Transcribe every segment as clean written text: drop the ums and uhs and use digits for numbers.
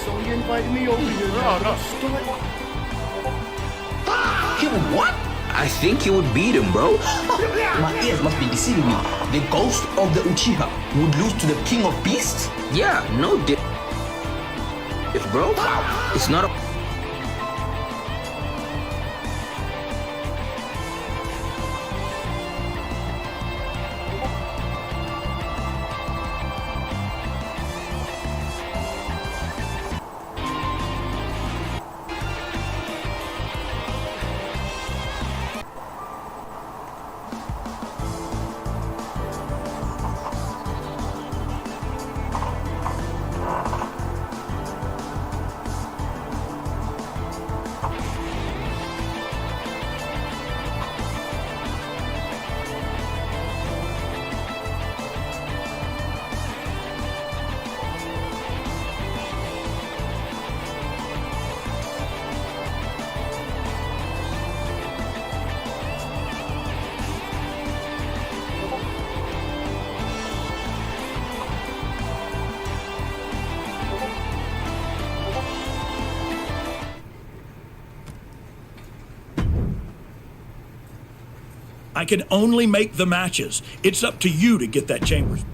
So you invited me over here. No. He would what? I think he would beat him, bro. My ears must be deceiving me. The ghost of the Uchiha would lose to the king of beasts? Yeah, no dip. If bro, it's not a... I can only make the matches. It's up to you to get that Chambers.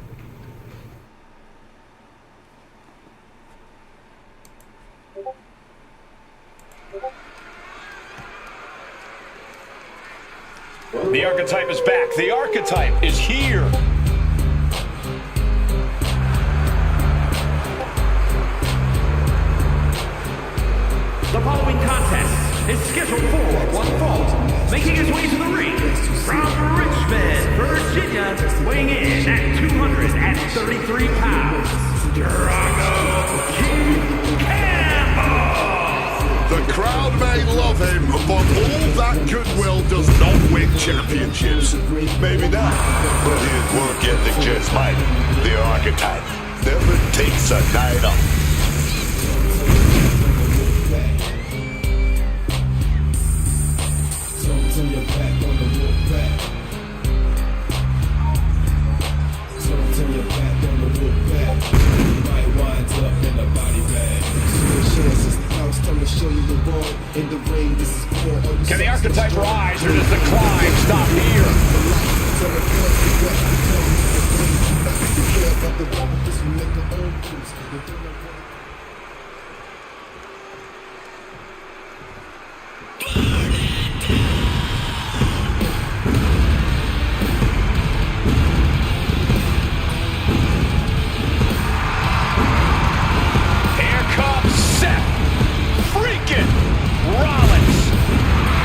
The archetype is back. The archetype is here. The following contest is scheduled for one fall, making his way to the ring from Richmond, Virginia, weighing in at 233 pounds, Drago-Key-Dynasty. The crowd may love him, but all that goodwill does not win championships. Maybe not, but his work ethic just might. The archetype never takes a night off. Can the archetype rise, or does the climb stop here? Here comes Seth freaking Rollins,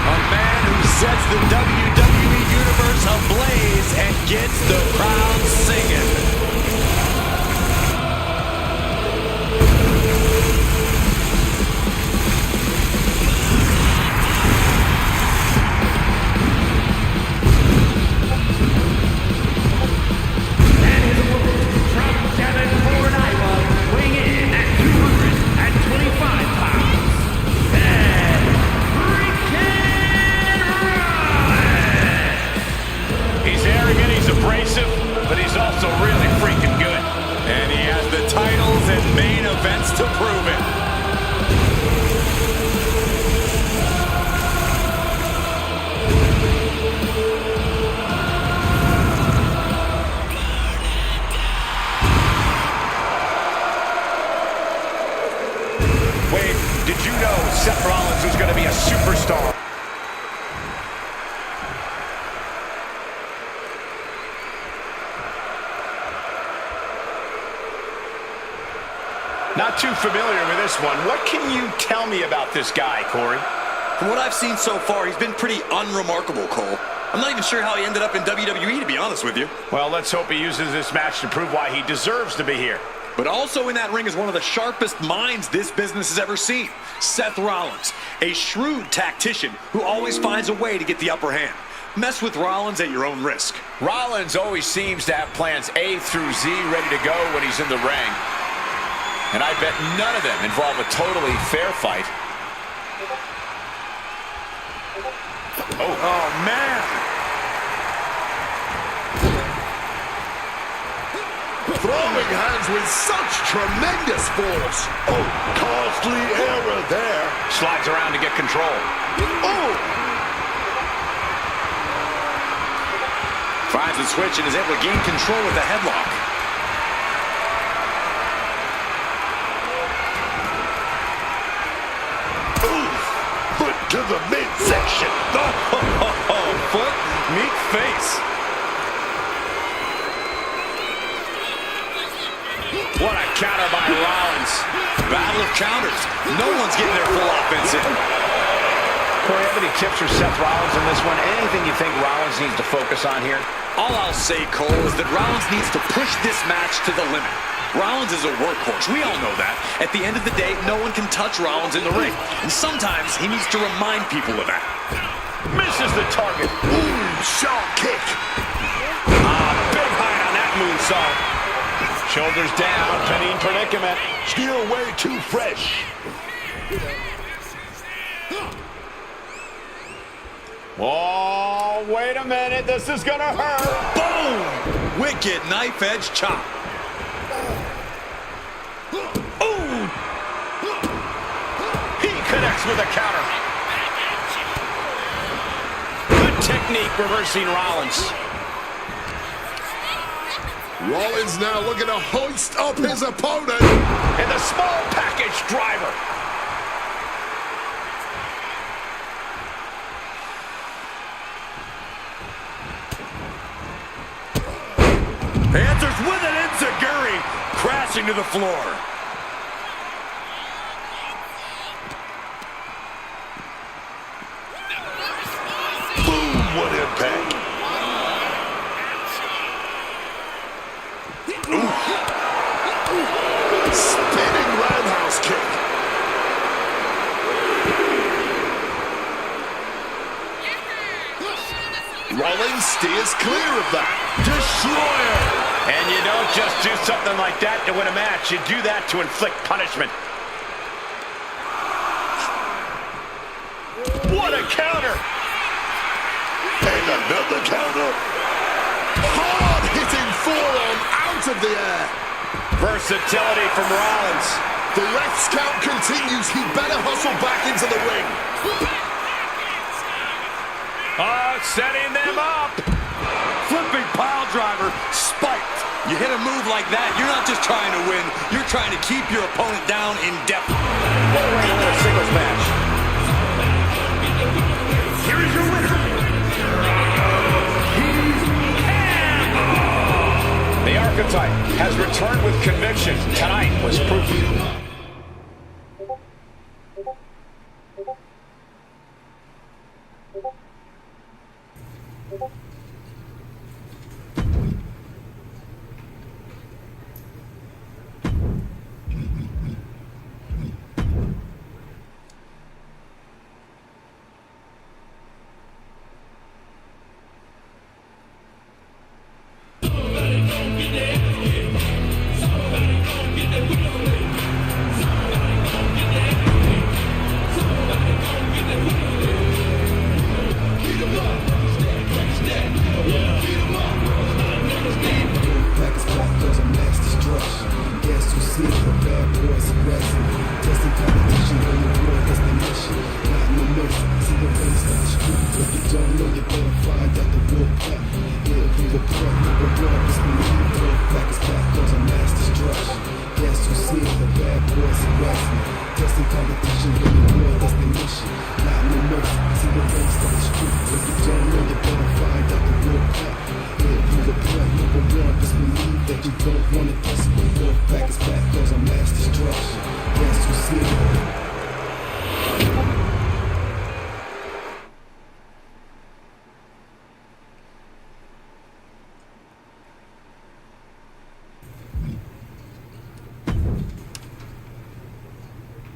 a man who sets the WWE Universe ablaze and gets the crowd singing. And his opponent from Davenport, Iowa, weighing in at 225 pounds. He's arrogant, he's abrasive, but he's also really freaking good. And he has the titles and main events to prove it. Wait, did you know Seth Rollins was going to be a superstar? Not too familiar with this one. What can you tell me about this guy, Corey? From what I've seen so far, he's been pretty unremarkable, Cole. I'm not even sure how he ended up in WWE, to be honest with you. Well, let's hope he uses this match to prove why he deserves to be here. But also in that ring is one of the sharpest minds this business has ever seen, Seth Rollins, a shrewd tactician who always finds a way to get the upper hand. Mess with Rollins at your own risk. Rollins always seems to have plans A through Z ready to go when he's in the ring. And I bet none of them involve a totally fair fight. Oh man! Throwing hands with such tremendous force. Oh, costly error there. Slides around to get control. Oh! Finds the switch and is able to gain control with the headlock. Oof! Foot to the midsection. Oh, foot, meat face. What a counter by Rollins. Battle of counters. No one's getting their full offense in. Corey, have any tips for Seth Rollins in this one? Anything you think Rollins needs to focus on here? All I'll say, Cole, is that Rollins needs to push this match to the limit. Rollins is a workhorse. We all know that. At the end of the day, no one can touch Rollins in the ring. And sometimes he needs to remind people of that. Misses the target. Ooh, sharp kick. Big height on that moonsault. Shoulders down, pinning predicament. Still way too fresh. Oh, wait a minute. This is going to hurt. Boom! Wicked knife-edge chop. Ooh! He connects with a counter. Good technique reversing Rollins. Rollins now looking to hoist up his opponent. And the small package driver. Answers with an enziguri, crashing to the floor. Boom, what impact. Spinning roundhouse kick. Rollins steers clear of that. Destroyer. And you don't just do something like that to win a match. You do that to inflict punishment. What a counter! And another counter. Hard-hitting forearm out of the air. Versatility from Rollins. The ref's count continues. He better hustle back into the ring. Oh, setting them up. Flipping pile driver, spiked. You hit a move like that, you're not just trying to win, you're trying to keep your opponent down indefinitely. What a way to win a singles match. Here is your winner, The archetype has returned with conviction. Tonight was proof.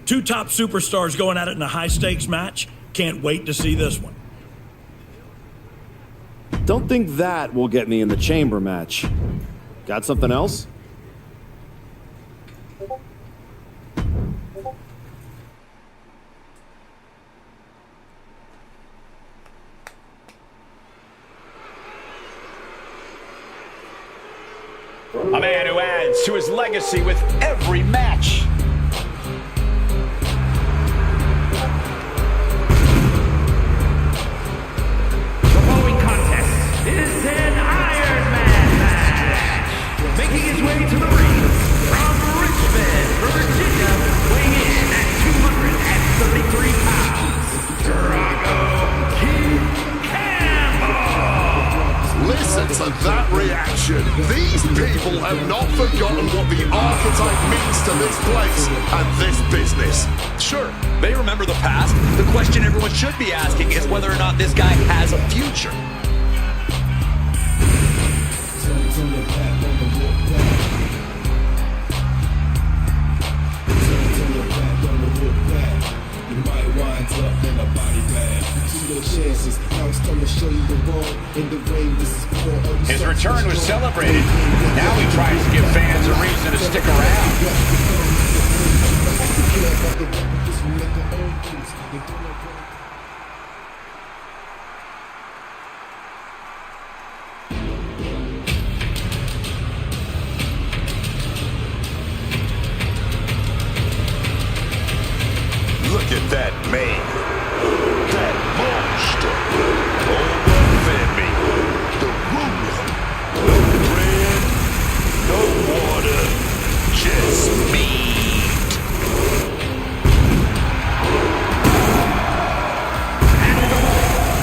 Two top superstars going at it in a high-stakes match. Can't wait to see this one. Don't think that will get me in the chamber match. Got something else? A man who adds to his legacy with every match. The following contest is an Iron Man match. Making his way to the ring from Richmond, Virginia, weighing in at 233 pounds, Drago-Key-Dynasty. Listen to that reaction. These people have not forgotten what the archetype means to this place and this business. Sure, they remember the past. The question everyone should be asking is whether or not this guy has a future. His return was celebrated. Now he tries to give fans a reason to stick around. Look at that man. That monster. Overfed me. The ruler. No bread. No water. Just meat.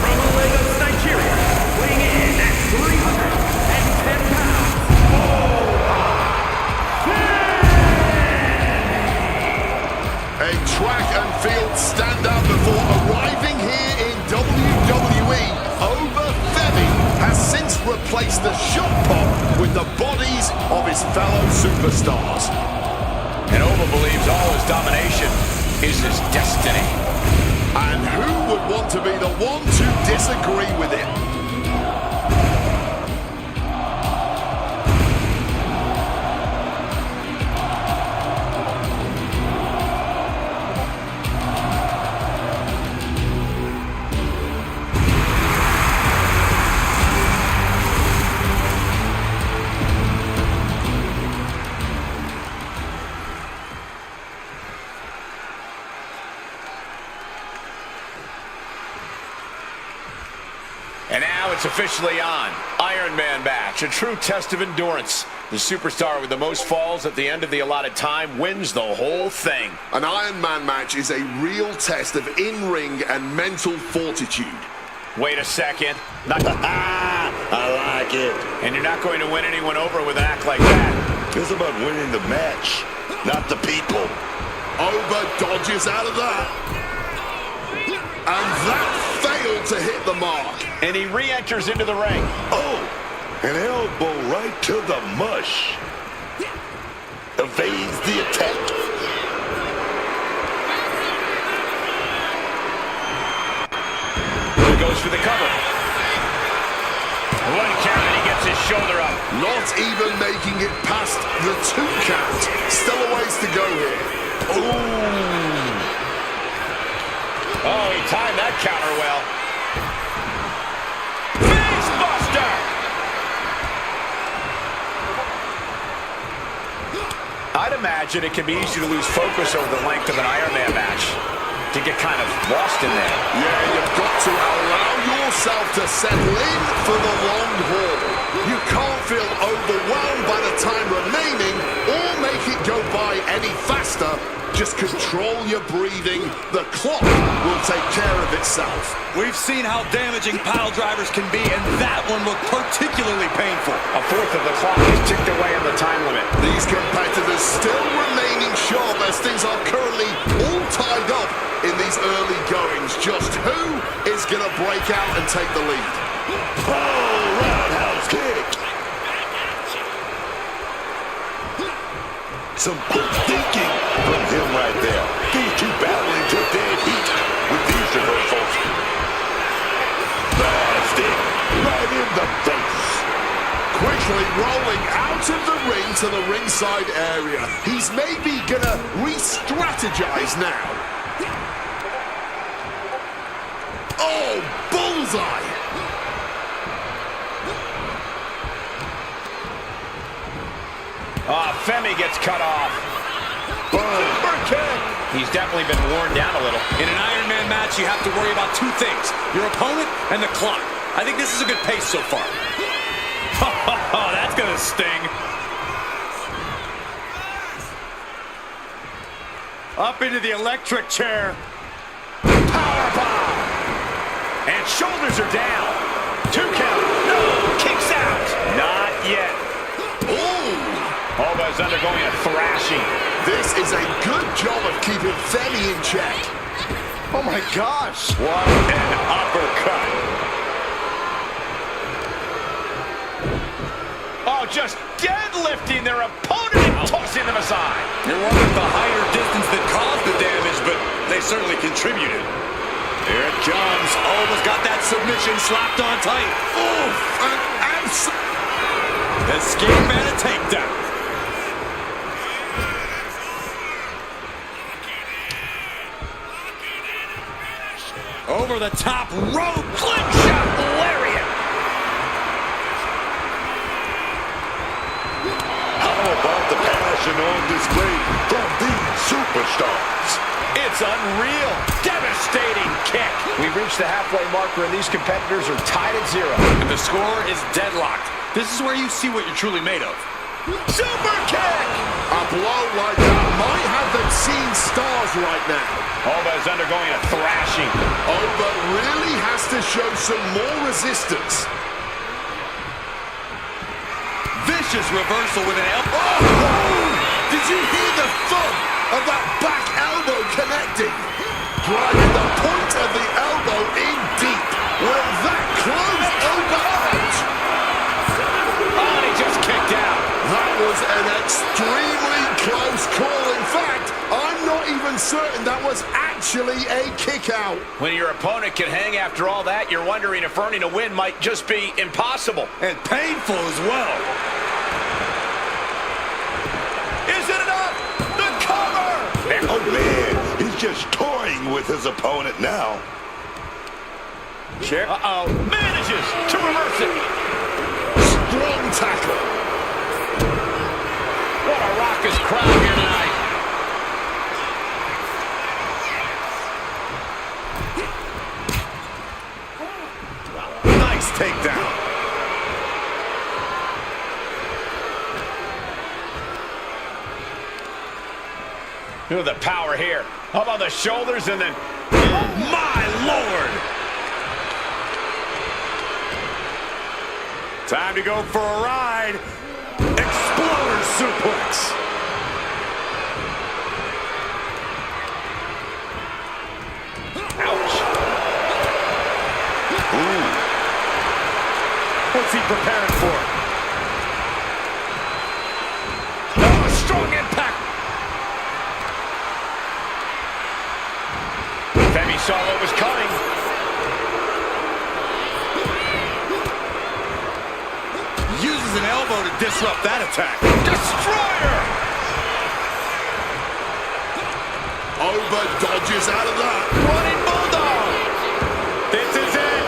From Lagos, Nigeria, weighing in at 310 pounds. A track and field stand-up before arriving here in WWE. Overfemi has since replaced the shot pop with the bodies of his fellow superstars. And Ova believes all his domination is his destiny. And who would want to be the one to disagree with him? And now it's officially on. Iron Man match, a true test of endurance. The superstar with the most falls at the end of the allotted time wins the whole thing. An Iron Man match is a real test of in-ring and mental fortitude. Wait a second. Not I like it. And you're not going to win anyone over with an act like that. It's about winning the match, not the people. Over dodges out of that. And that failed to hit the mark. And he re-enters into the ring. Oh, an elbow right to the mush. Evades the attack. He goes for the cover. One count and he gets his shoulder up. Not even making it past the 2 count. Still a ways to go here. Ooh. Oh, he timed that counter well. Face buster! I'd imagine it can be easy to lose focus over the length of an Iron Man match. To get kind of lost in there. Yeah, you've got to allow yourself to settle in for the long haul. You can't feel overwhelmed by the time remaining or make it go by any faster. Just control your breathing. The clock will take care of itself. We've seen how damaging pile drivers can be, and that one looked particularly painful. A fourth of the clock is ticked away on the time limit. These competitors still remaining sharp as things are currently all tied up in these early goings. Just who is going to break out and take the lead? Oh, roundhouse kick. Some quick thinking from him right there. these two battling to dead heat with these reversals. Blasting right in the face. Quickly rolling out of the ring to the ringside area. He's maybe gonna re-strategize now. Oh, bullseye! Femi gets cut off. Super kick. He's definitely been worn down a little. In an Iron Man match, you have to worry about two things: your opponent and the clock. I think this is a good pace so far. Oh, that's gonna sting. Up into the electric chair. Powerbomb. And shoulders are down. 2 count. No, kicks out. Not yet. Oba's undergoing a thrashing. This is a good job of keeping Femi in check. Oh my gosh. What an uppercut. Oh, just deadlifting their opponent and tossing them aside. It wasn't the higher distance that caused the damage, but they certainly contributed. Here it comes. Oba's got that submission slapped on tight. Oof! Escape and a takedown. Over the top rope, slingshot lariat. How about the passion on display from these superstars? It's unreal. Devastating kick. We've reached the halfway marker, and these competitors are tied at 0. And the score is deadlocked. This is where you see what you're truly made of. Super kick! A blow like that might have them seeing stars right now. Oba is undergoing a thrashing. Oba really has to show some more resistance. Vicious reversal with an elbow. Oh! Did you hear the thud of that back elbow connecting? Driving the point of the elbow in deep. Will that close Oba out? Oh, and he just kicked out. That was an extremely close call. In fact, I'm not even certain that was actually a kick out. When your opponent can hang after all that, you're wondering if earning a win might just be impossible. And painful as well. Is it enough? The cover! Oh man, he's just toying with his opponent now. Check. Uh-oh. Manages to reverse it. Strong tackle. What a raucous crowd here tonight. Nice takedown. Look at the power here. How about the shoulders and then... My Lord! Time to go for a ride. Exploder suplex. Ouch. Ooh. What's he preparing for? Oh, strong impact. Femi saw what was coming. Uses an elbow to disrupt that attack. Destroyer! Oba dodges out of that. Running Bulldog! This is it!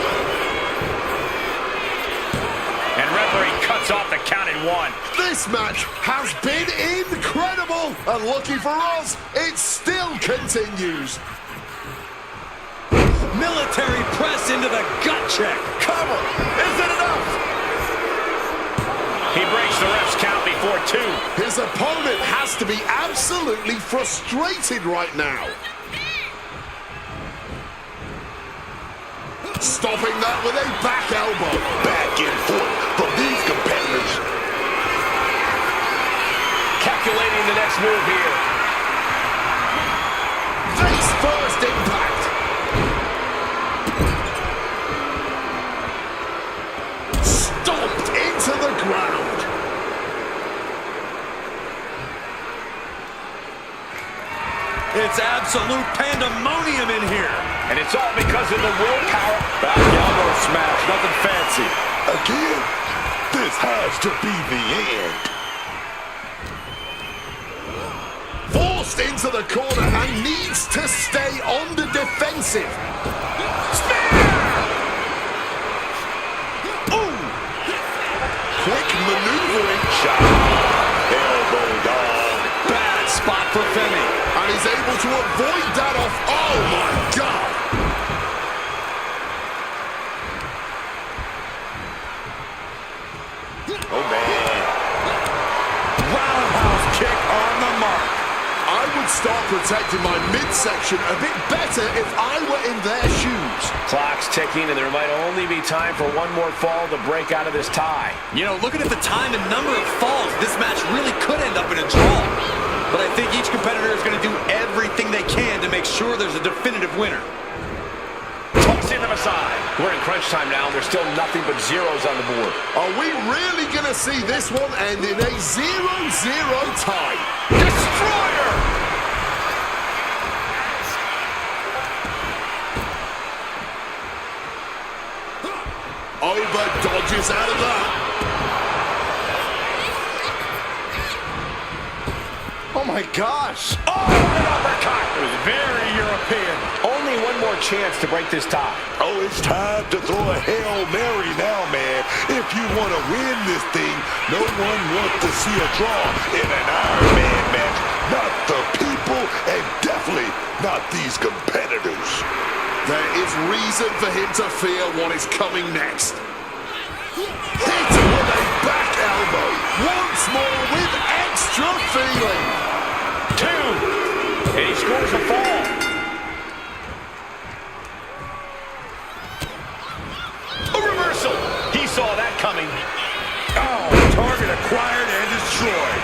And referee cuts off the count at 1. This match has been incredible. And lucky for us, it still continues. Military press into the gut check. Cover! Is it enough? He breaks the ref's count before 2. His opponent has to be absolutely frustrated right now. Stopping that with a back elbow. Back and forth from these competitors. Calculating the next move here. Face first impact. Stomped into the ground. It's absolute pandemonium in here. And it's all because of the willpower. Back elbow smash, nothing fancy. Again, this has to be the end. Forced into the corner and needs to stay on the defensive. Quick maneuvering shot. Elbow dog. Bad spot for Femi. And he's able to avoid that off. Oh my God. Oh man. Roundhouse kick on the mark. I would start protecting my midsection a bit better if I were in their shoes. Clock's ticking, and there might only be time for one more fall to break out of this tie. You know, looking at the time and number of falls, this match really could end up in a draw. But I think each competitor is going to do everything they can to make sure there's a definitive winner. Tossing them aside. We're in crunch time now, and there's still nothing but zeros on the board. Are we really going to see this one end in a 0-0 tie? Destroyer! Oba dodges out of that. Oh my gosh! Oh, an uppercut! It was very European. Only one more chance to break this tie. Oh, it's time to throw a Hail Mary now, man. If you want to win this thing, no one wants to see a draw in an Iron Man match. Not the people, and definitely not these competitors. There is reason for him to fear what is coming next. Hit with a back elbow. Once more with extra feeling. 2. And he scores a fall. A reversal. He saw that coming. Oh, target acquired and destroyed.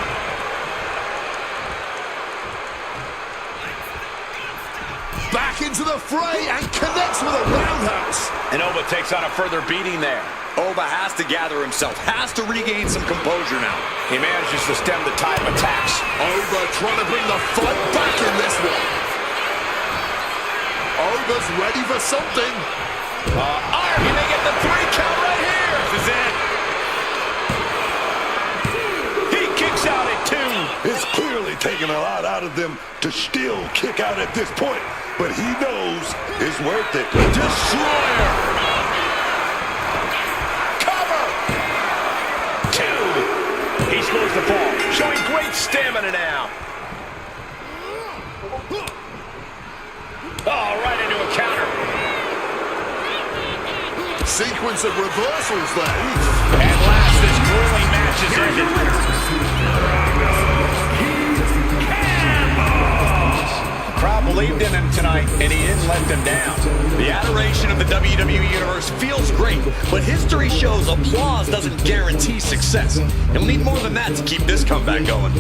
Back into the fray and connects with a roundhouse. And Oba takes on a further beating there. Oba has to gather himself, has to regain some composure now. He manages to stem the tide of attacks. Oba trying to bring the fight back in this one. Oba's ready for something. He may get the 3 count right here. This is it. He kicks out at 2. It's clearly taking a lot out of them to still kick out at this point, but he knows it's worth it. Destroyer. Cover. 2. He scores the fall, showing great stamina now. Oh, right into a counter. Sequence of reversals there. At last, this grueling match is ended. The crowd believed in him tonight, and he didn't let them down. The adoration of the WWE Universe feels great, but history shows applause doesn't guarantee success. And we'll need more than that to keep this comeback going.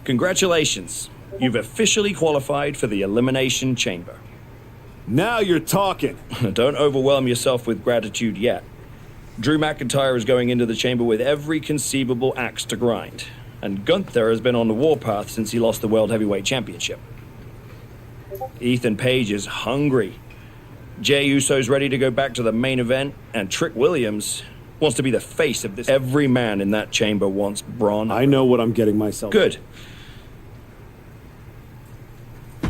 Congratulations. You've officially qualified for the Elimination Chamber. Now you're talking. Don't overwhelm yourself with gratitude yet. Drew McIntyre is going into the chamber with every conceivable axe to grind. And Gunther has been on the warpath since he lost the World Heavyweight Championship. Ethan Page is hungry. Jey Uso's ready to go back to the main event, and Trick Williams wants to be the face of this. Every man in that chamber wants Braun. I know what I'm getting myself. Good.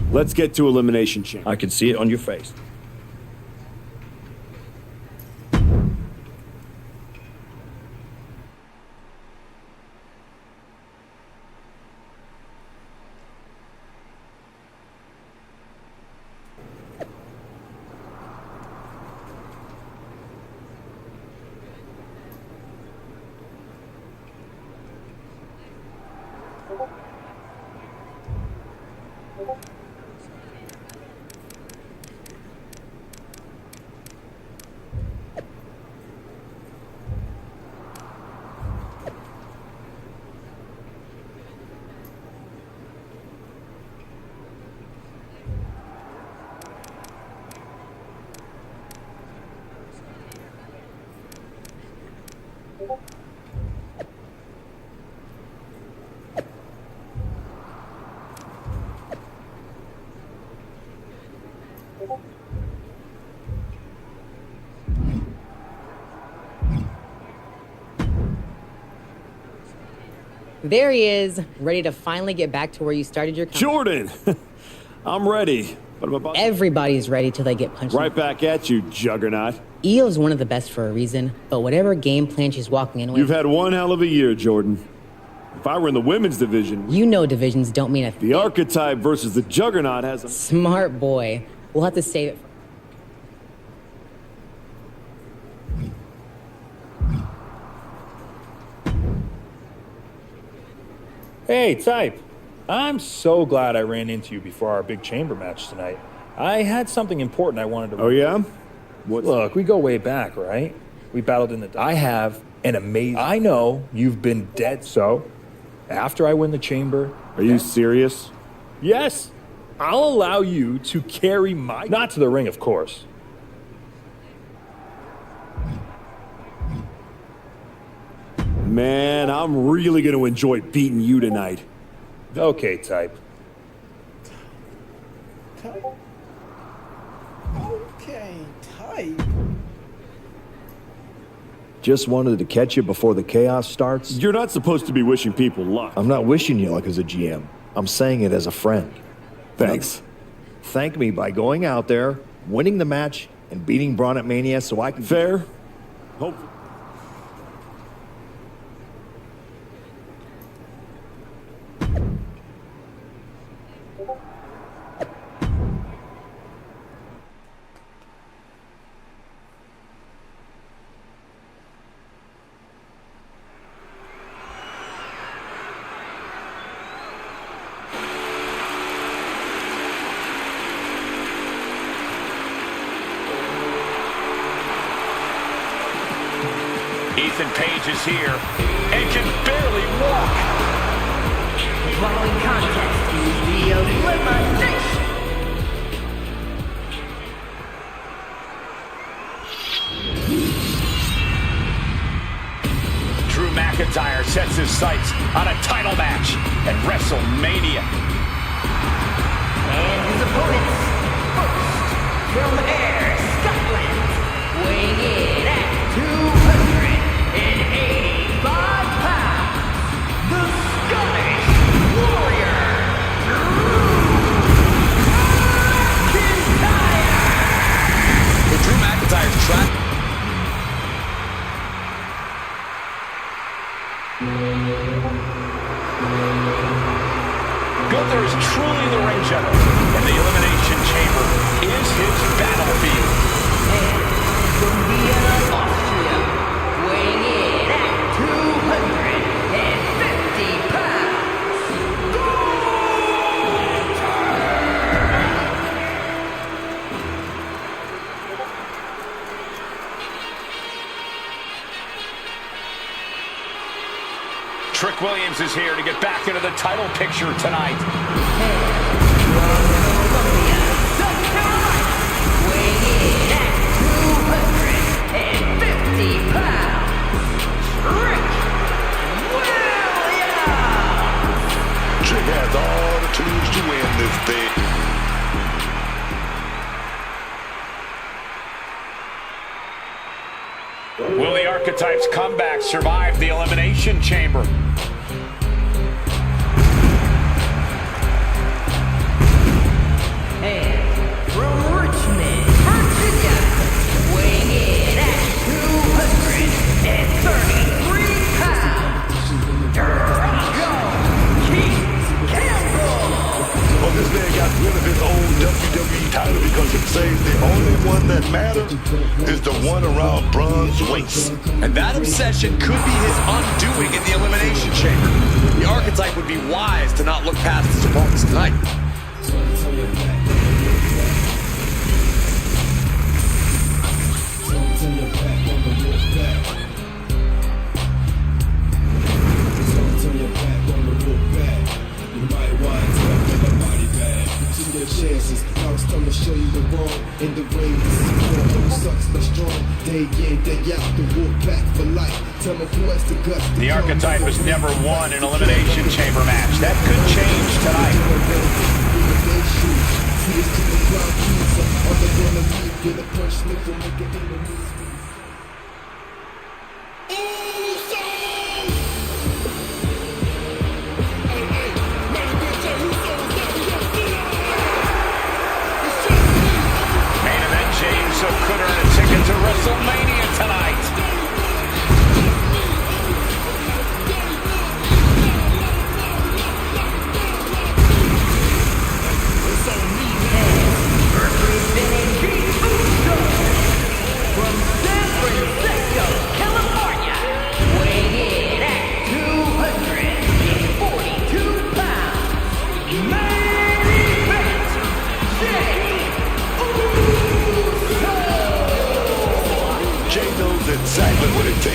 Let's get to Elimination Chamber. I can see it on your face. There he is, ready to finally get back to where you started your company. Jordan! I'm ready. But I'm about Everybody's ready till they get punched. right back at you, Juggernaut. Eo's one of the best for a reason, but whatever game plan she's walking in with... You've had one hell of a year, Jordan. If I were in the women's division... You know divisions don't mean a thing. The Archetype versus the Juggernaut has a... Smart boy. We'll have to save it for... Hey, Type. I'm so glad I ran into you before our big chamber match tonight. I had something important I wanted to... Oh, yeah? Look, we go way back, right? We battled in the... I have an amazing... I know you've been dead, so after I win the chamber... Are you serious? Yes. I'll allow you to carry my... Not to the ring, of course. Man, I'm really going to enjoy beating you tonight. Okay, Type. Okay, Type. Just wanted to catch you before the chaos starts. You're not supposed to be wishing people luck. I'm not wishing you luck as a GM. I'm saying it as a friend. Thanks. Thank me by going out there, winning the match, and beating Braun at Mania so I can... Fair? Hope. Ethan Page is here and can barely walk. The following contest is the elimination. Drew McIntyre sets his sights on a title match at WrestleMania. And his opponents, first, from Ayr, Scotland, weighing in at 285 pounds, the Scottish Warrior, Drew McIntyre. Well, Drew McIntyre's track. Gunther is truly the ring general, and the Elimination Chamber is his battlefield. And from Vienna, Austria, weighing in at 250 pounds, Trick Williams is here to get back into the title picture tonight. Columbia, South Carolina, weighing in at 250 pounds, Trick Williams. Trick has all the tools to win this thing. Will the Archetype's comeback survive the Elimination Chamber? And from Richmond, Virginia, weighing in at 233 pounds, Drago-Key-Dynasty. Well, this man got rid of his own WWE title because it says the only one that matters is the one around Braun's waist. And that obsession could be his undoing in the Elimination Chamber. The Archetype would be wise to not look past his opponents tonight. Chances. Now it's time to show you the wrong. In the ring, this is war. Who sucks but strong. Day in, day out, the wolf back for life. Tell me who has the guts. The Archetype has never won an Elimination Chamber match. That could change tonight.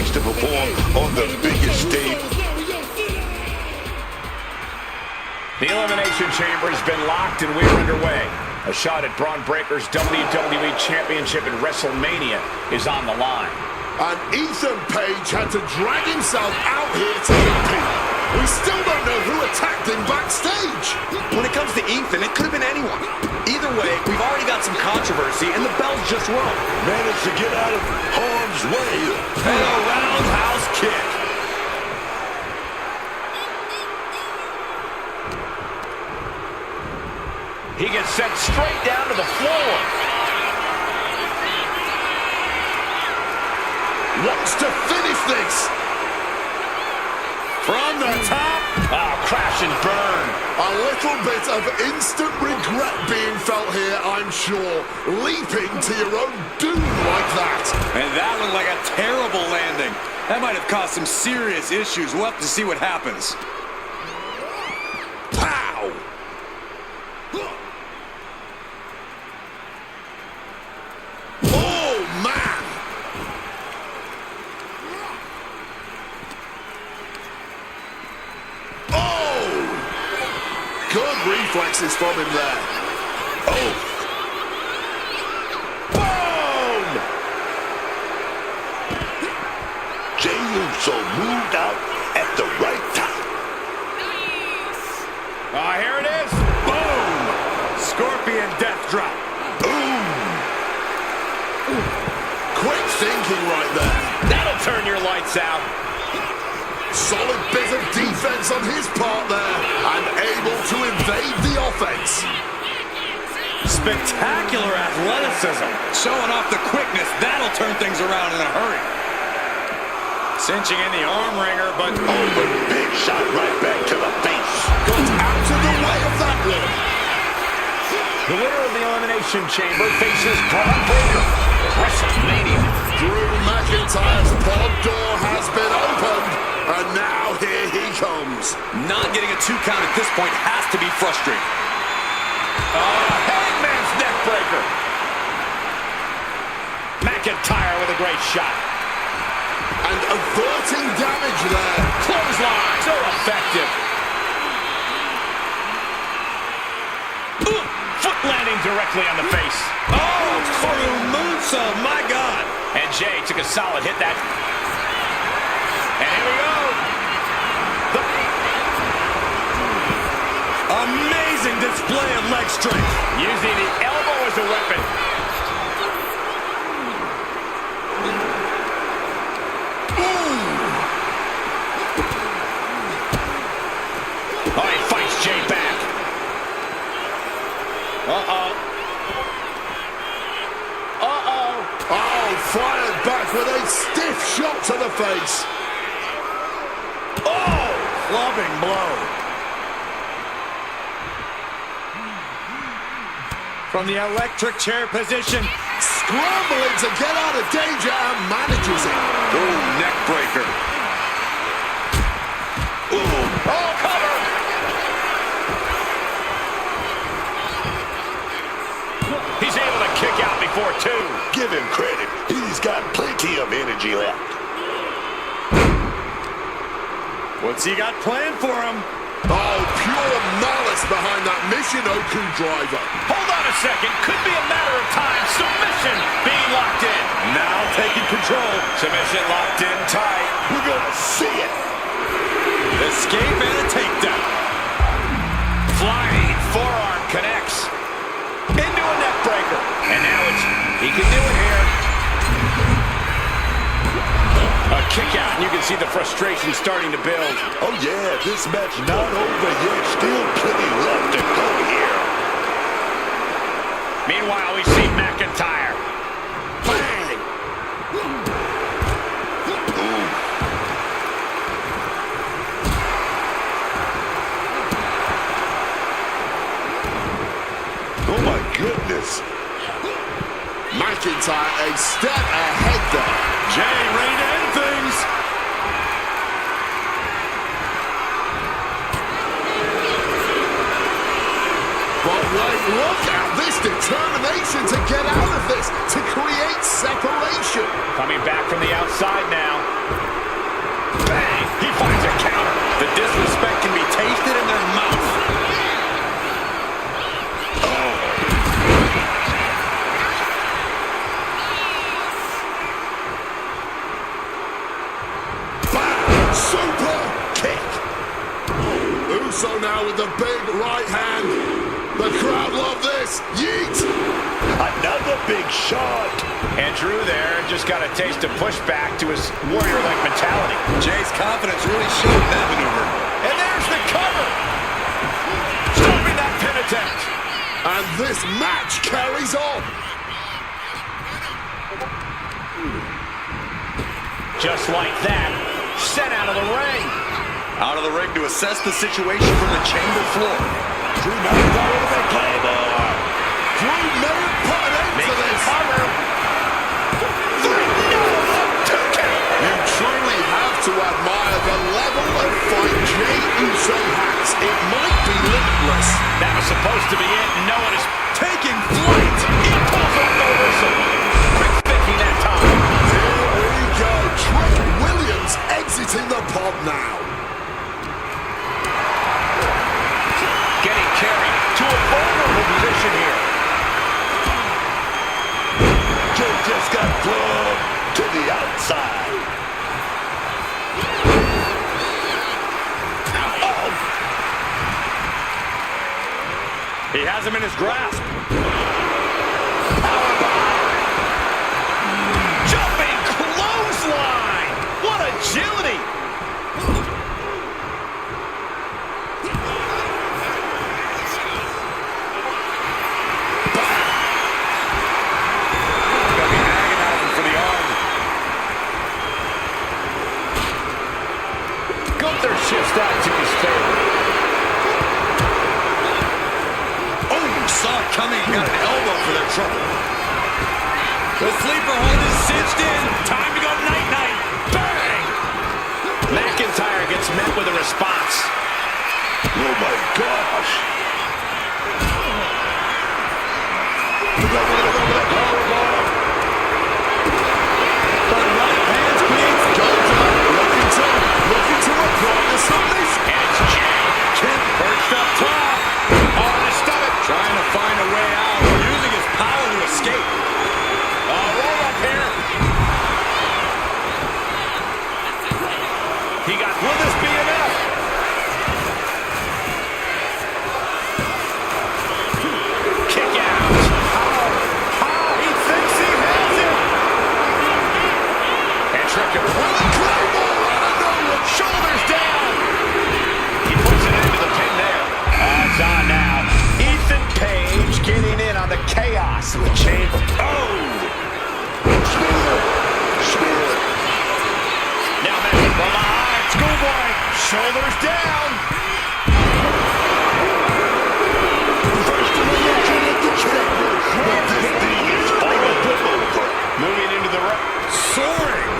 takes to perform on the biggest stage. The Elimination Chamber has been locked and we're underway. A shot at Braun Breaker's WWE Championship at WrestleMania is on the line. And Ethan Page had to drag himself out here to compete. We still don't know who attacked him backstage. When it comes to Ethan, it could have been anyone. Either way, we've already got some controversy, and the bell's just rung. Managed to get out of harm's way. And a roundhouse kick. He gets sent straight down to the floor. Wants to finish this. From the top. Oh, crash and burn. A little bit of instant regret being felt here, I'm sure. Leaping to your own doom like that. And that looked like a terrible landing. That might have caused some serious issues. We'll have to see what happens. Pow! Oh, man! Oh! Good reflexes from him there. Oh! Boom! Jey Uso moved out at the right time. Oh, here it is. Boom! Scorpion death drop. Quick thinking right there. That'll turn your lights out. Solid bit of defense on his part there, and able to evade the offense. Spectacular athleticism. Showing off the quickness. That'll turn things around in a hurry. Cinching in the arm wringer, but Big shot right back to the face. Got out of the way of that one. the winner of the Elimination Chamber faces Braun Breaker at WrestleMania. Drew McIntyre's pod door has been opened, and now here he comes. Not getting a 2 count at this point has to be frustrating. Hangman's neck breaker. McIntyre with a great shot. And averting damage there. Clothesline, so effective. Foot landing directly on the face. Oh, through moonsault, my God. And Jey took a solid hit that. And here we go. Amazing display of leg strength. Using the elbow as a weapon. Oh, he fights Jey back. Oh, fired back with a stiff shot to the face. Oh, clubbing blow. From the electric chair position. Scrambling to get out of danger and manages it. Ooh, neck breaker. Ooh, oh, cover. He's able to kick out before 2. Give him credit. He's got plenty of energy left. What's he got planned for him? Oh, pure malice behind that Michinoku driver. Hold on a second. Could be a matter of time. Submission being locked in. Now taking control. Submission locked in tight. We're gonna see it. Escape and a takedown. Flying forearm connects. Into a neck breaker. And now he can do it here. A kick out, and you can see the frustration starting to build. Oh yeah, this match not over yet. Still plenty left to go here. Meanwhile, we see McIntyre. Bang! Oh my goodness. McIntyre a step ahead there. Jey ready to end things. But wait, look at this determination to get out of this, to create separation. Coming back from the outside now. Bang! He finds a counter. The disrespect can be tasted in their mouth. Bam! Super kick. Uso now with the big right hand. The crowd love this. Yeet! Another big shot. And Drew there just got a taste of pushback to his warrior-like mentality. Jay's confidence really showed in that maneuver. And there's the cover. Stopping that pin attempt. And this match carries on. Just like that, sent out of the ring. Out of the ring to assess the situation from the chamber floor. Drew McIntyre with a claymore. Drew never put an end to this. Cover. You truly have to admire the level of fight Jey Uso has. It might be limitless. That was supposed to be it. No one is taking flight. He pulls off the reversal. Quick thinking that time. Here we go. Trick Williams exiting the pod now. Getting carried to a vulnerable position here. Jay just got plugged to the outside. He has him in his grasp. Jumping clothesline. What agility. Gonna be agonizing for the arm. Gunther shifts that to his favor. Saw it coming, got an elbow for their trouble. The sleeper hold is cinched in. Time to go night-night. Bang! McIntyre gets met with a response. Oh my gosh. Looking to apply the submission. And it's Jey. Perched up top. On his stomach. Trying to find a way out. Using his power to escape. Roll up here. He got, will this be enough? Kick out. How? He thinks he has it. And Trick him. Shoulders down. He puts it into the pin there. It's on now. Ethan Page getting in on the chaos of the chamber. Oh! Now Magic from behind. Schoolboy. Shoulders down. First elimination of the chamber. But this thing is over. Moving into the right. Soaring.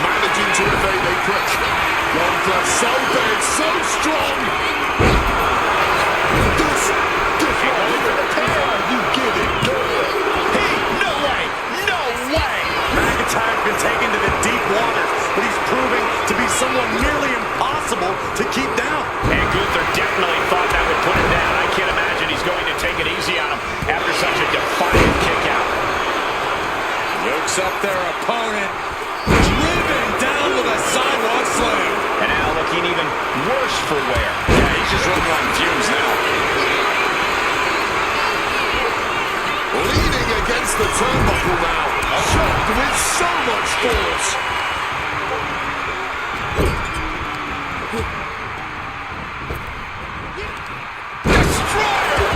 Managing to evade a pressure. Gunther so big, so strong. This Going for the pin. you get it done. No way. No way. McIntyre's been taken to the deep waters, but he's proving to be someone nearly impossible to keep down. And Gunther definitely thought that would put him down. I can't imagine he's going to take it easy on him after such a defiant kick out. Yokes up their opponent. Driven down with a sidewalk slam. And now looking even worse for wear. Yeah, he's just running on fumes now. leaning against the turnbuckle now. Shot with so much force. Destroyer!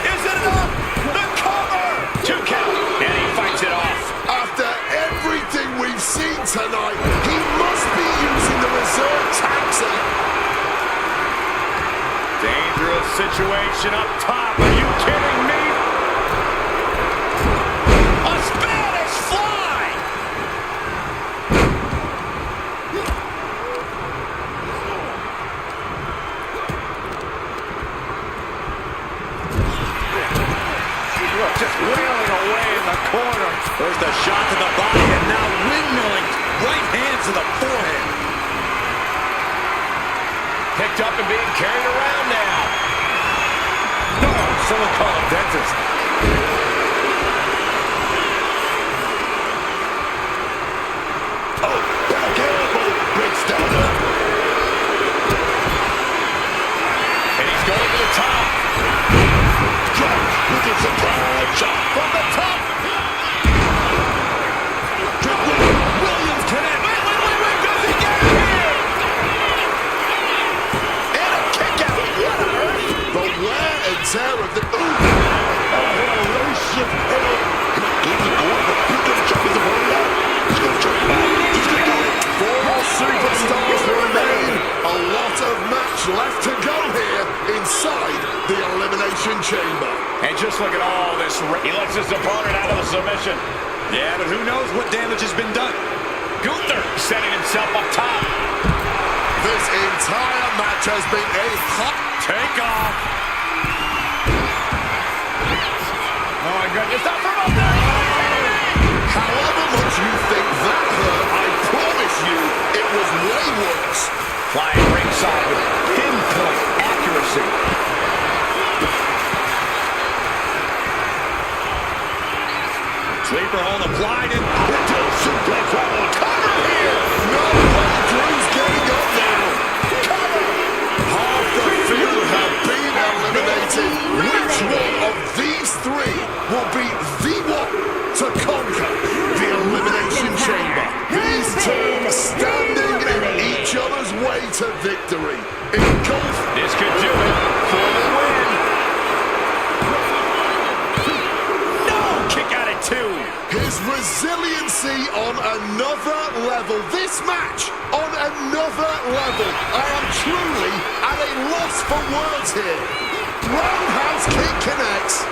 Is it enough? The cover! 2 count. And he fights it off. After everything we've seen tonight, he must be using the reserve taxi. Dangerous situation up top. Are you kidding me? A Spanish fly! picked up and being carried around now. No, someone call a dentist. Oh, back elbow breaks down. And he's going to the top. Drop with a surprise shot From the top. Williams connect. Wait. Does he get it here? And a kick out. What on earth? The wear and tear of the... Four superstars remain. A lot of match left to go here inside the Elimination Chamber. And just look at all this. He lets his opponent out of the submission. Yeah, but who knows what damage has been done. Gunther setting himself up top. This entire match has been a hot takeoff. Oh my goodness, not from up there. However much you think that hurt, I promise you it was way worse. Flying ringside with pinpoint accuracy. Sleeper hold applied and into suplex level. Cover here. No, Drew's getting up now. Cover. Half the field have been eliminated. Which one of these three will be the one to conquer the Elimination Chamber? These two standing in each other's way to victory. In golf, this could do it for the win. No, kick out at two. His resiliency on another level. This match on another level. I am truly at a loss for words here. Roundhouse kick connects.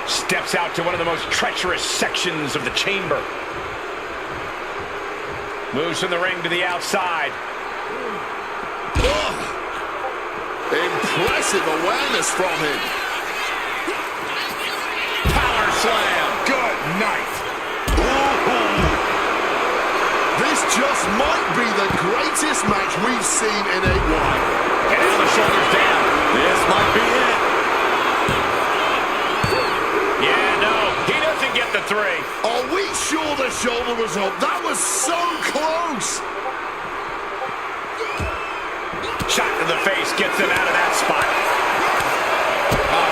Steps out to one of the most treacherous sections of the chamber. Moves from the ring to the outside. Oh, impressive awareness from him. Power slam. Good night. This just might be the greatest match we've seen in a while. And now the shoulders down. This might be it. Yeah, no, he doesn't get the three. Are we sure the shoulder was up? That was so close. Shot to the face gets him out of that spot.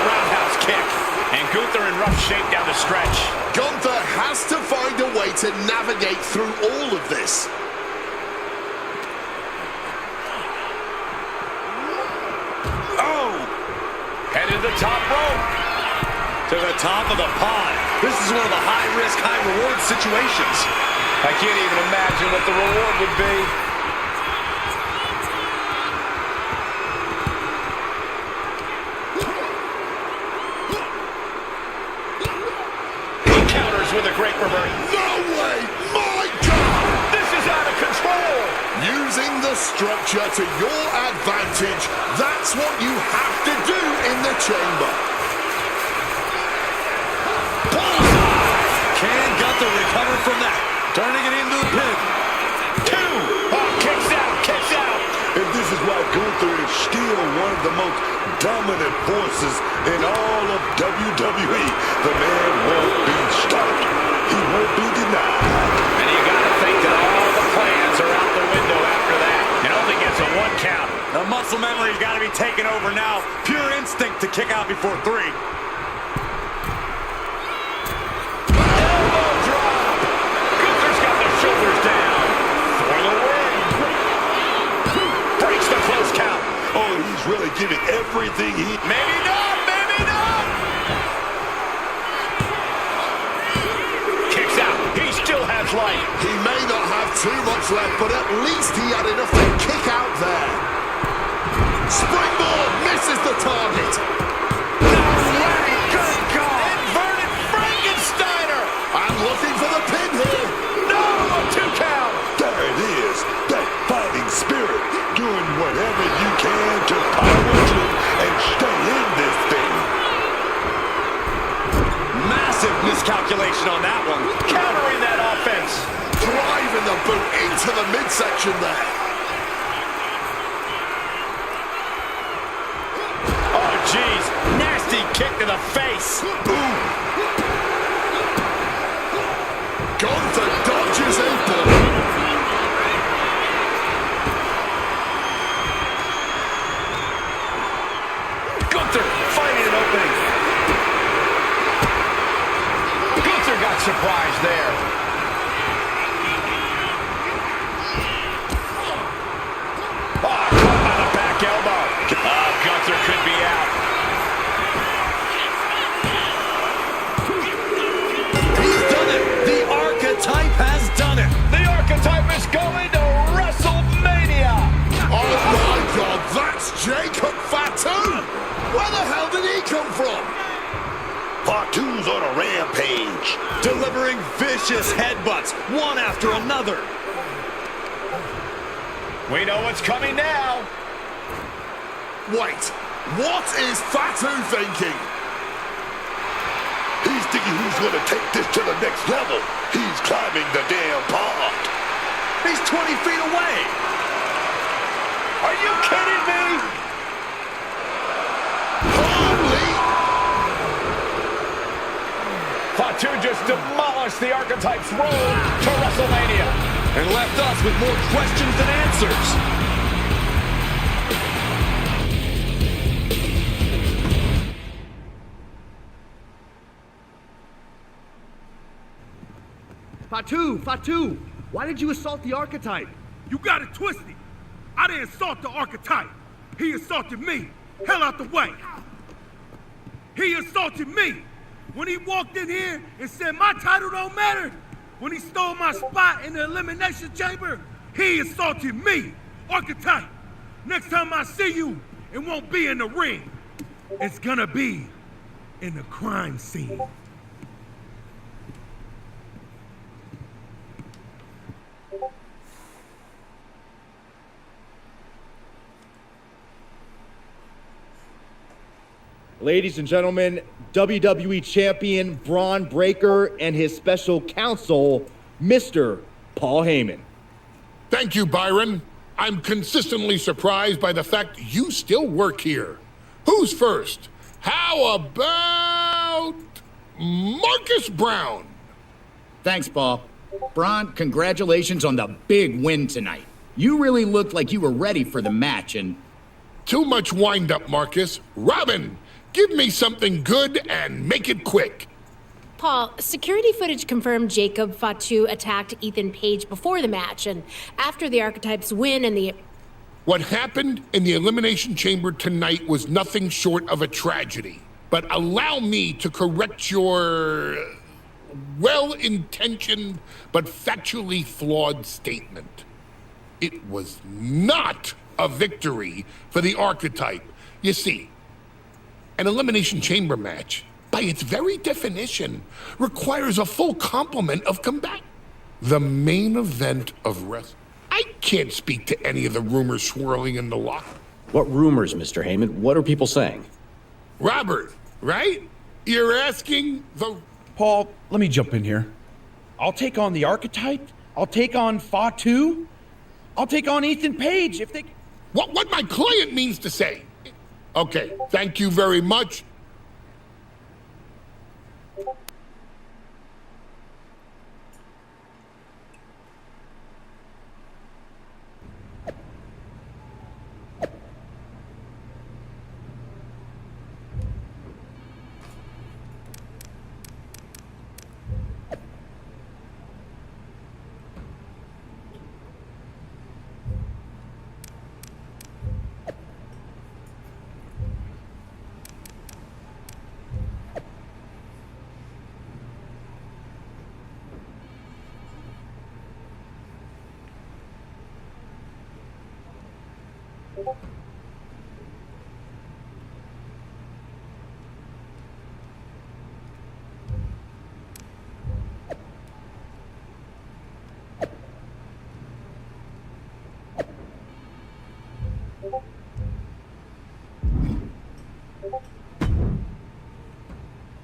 Roundhouse kick. And Gunther in rough shape down the stretch. Gunther has to find a way to navigate through all of this. Oh! Headed to the top rope. To the top of the pond. This is one of the high-risk, high-reward situations. I can't even imagine what the reward would be. He counters with a great reverse. No way! My God! This is out of control! Using the structure to your advantage, that's what you have to do in the chamber. Can Gunther recover from that? Turning it into the pin. Two! Oh, kicks out! And this is why Gunther is still one of the most dominant forces in all of WWE. The man won't be stopped. He won't be denied. And you gotta think that all the plans are out the window after that. It only gets a one count. The muscle memory's gotta be taken over now. Pure instinct to kick out before three. Really giving everything he... Maybe not! Kicks out. He still has life. He may not have too much left, but at least he had enough to kick out there. Springboard misses the target. Good call. Inverted Frankensteiner. I'm looking for the pin here. No, a 2 count. There it is. That fighting spirit. Doing whatever you can to power through and stay in this thing. Massive miscalculation on that one. Countering that offense. Driving the boot into the midsection there. kick to the face. Gunther dodges a ball. Gunther finding an opening. Gunther got surprised there. Oh, caught by the back elbow. Oh, Gunther could be out. He's done it. The Archetype has done it. The Archetype is going to WrestleMania. Oh my God, that's Jacob Fatu! Where the hell did he come from? Fatu's on a rampage. Delivering vicious headbutts, one after another. We know what's coming now. Wait, what is Fatu thinking? He's thinking he's going to take this to the next level. He's climbing the damn pond. He's 20 feet away. Are you kidding me? Holy! Fatu just demolished the Archetype's road to WrestleMania. And left us with more questions than answers. Fatu, why did you assault the Archetype? You got it twisted. I didn't assault the Archetype. He assaulted me. Hell out the way. He assaulted me. When he walked in here and said my title don't matter. When he stole my spot in the Elimination Chamber, he assaulted me. Archetype, next time I see you, it won't be in the ring. It's gonna be in the crime scene. Ladies and gentlemen, WWE Champion Braun Breaker and his special counsel, Mr. Paul Heyman. Thank you, Byron. I'm consistently surprised by the fact you still work here. Who's first? How about Marcus Brown? Thanks, Paul. Braun, congratulations on the big win tonight. You really looked like you were ready for the match and... Too much wind-up, Marcus. Robin, give me something good and make it quick. Paul, security footage confirmed Jacob Fatu attacked Ethan Page before the match and after the Archetypes win and the... What happened in the Elimination Chamber tonight was nothing short of a tragedy. But allow me to correct your well-intentioned but factually flawed statement. It was not a victory for the Archetype. You see, an Elimination Chamber match, by its very definition, requires a full complement of combat. The main event of wrestling. I can't speak to any of the rumors swirling in the locker. What rumors, Mr. Heyman? What are people saying? Robert, right? You're asking the... Paul, let me jump in here. I'll take on the Archetype. I'll take on Fatu. I'll take on Ethan Page if they... What my client means to say. Okay, thank you very much.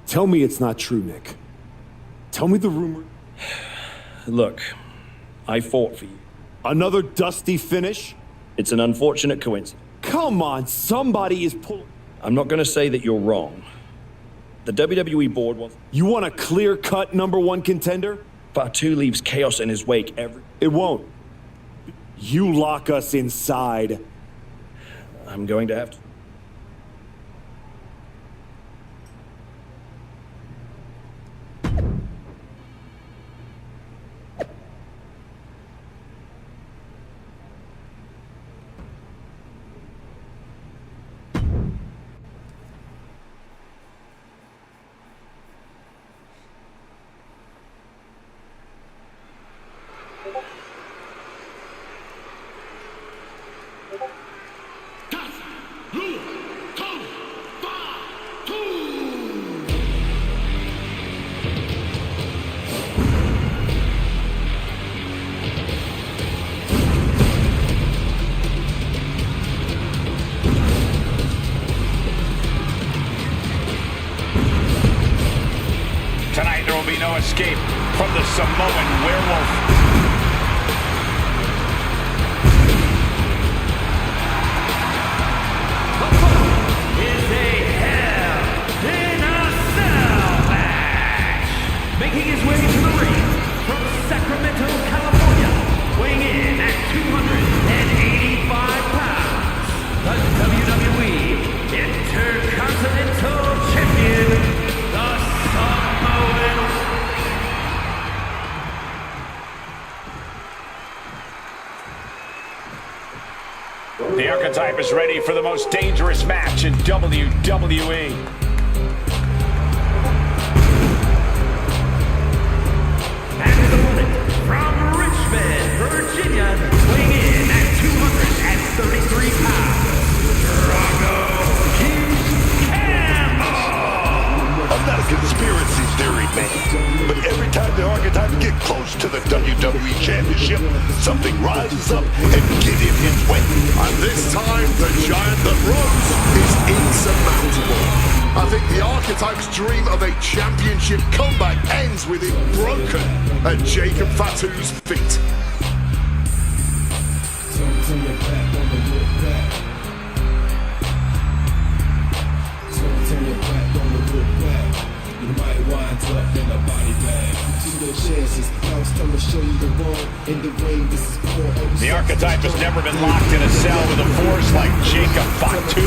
Tell me it's not true, Nick. Tell me the rumor. Look, I fought for you. Another dusty finish? It's an unfortunate coincidence. Come on, somebody is pulling... I'm not going to say that you're wrong, The WWE board wants... You want a clear-cut #1 contender? Fatu leaves chaos in his wake every... It won't. You lock us inside. I'm going to have to... Tonight there will be no escape from the Samoan werewolf. Is a Hell in a Cell match. Making his way to the ring from Sacramento, California, weighing in at 285 pounds, the WWE Intercontinental Champion, the Samoan. The archetype is ready for the most dangerous match in WWE. And his opponent from Richmond, Virginia, weighing in at 233 pounds, Drago-Key-Dynasty. I'm not a conspiracy theory man, but every time the archetype get close to the WWE Championship, something rises up and get in his way. And this time, the giant that rose is insurmountable. I think the archetype's dream of a championship comeback ends with it broken at Jacob Fatu's feet. You might wind up in a body bag. Two chances. Now it's time to show you the wrong. In the ring, this is The archetype has never been locked in a cell with a force like Jacob Fatu.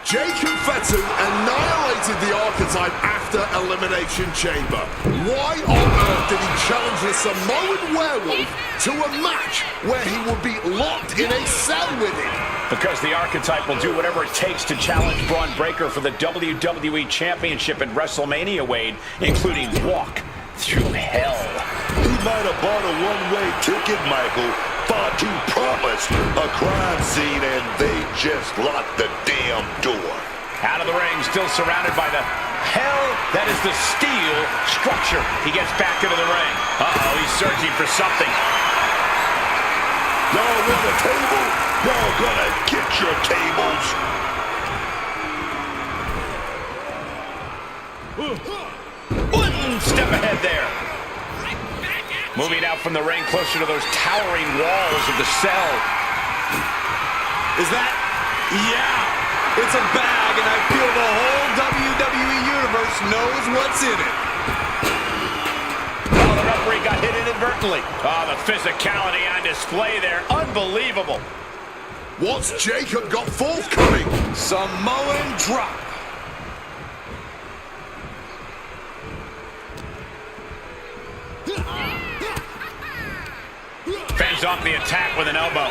Jacob Fatu annihilated the archetype after Elimination Chamber. Why on earth did he challenge the Samoan werewolf to a match where he would be locked in a cell with him? Because the archetype will do whatever it takes to challenge Braun Breaker for the WWE Championship at WrestleMania, Wade, including walk through hell. He might have bought a one-way ticket, Michael. Fatu promised a crime scene and they just locked the damn door. Out of the ring, still surrounded by the hell that is the steel structure. He gets back into the ring. Uh-oh, he's searching for something. Y'all want a table? Y'all gonna get your tables. One step ahead there. Moving out from the ring closer to those towering walls of the cell. Is that? Yeah! It's a bag, and I feel the whole WWE Universe knows what's in it. Oh, the referee got hit inadvertently. Oh, the physicality on display there. Unbelievable. What's Jacob got forthcoming? Samoan drop. Fends off the attack with an elbow.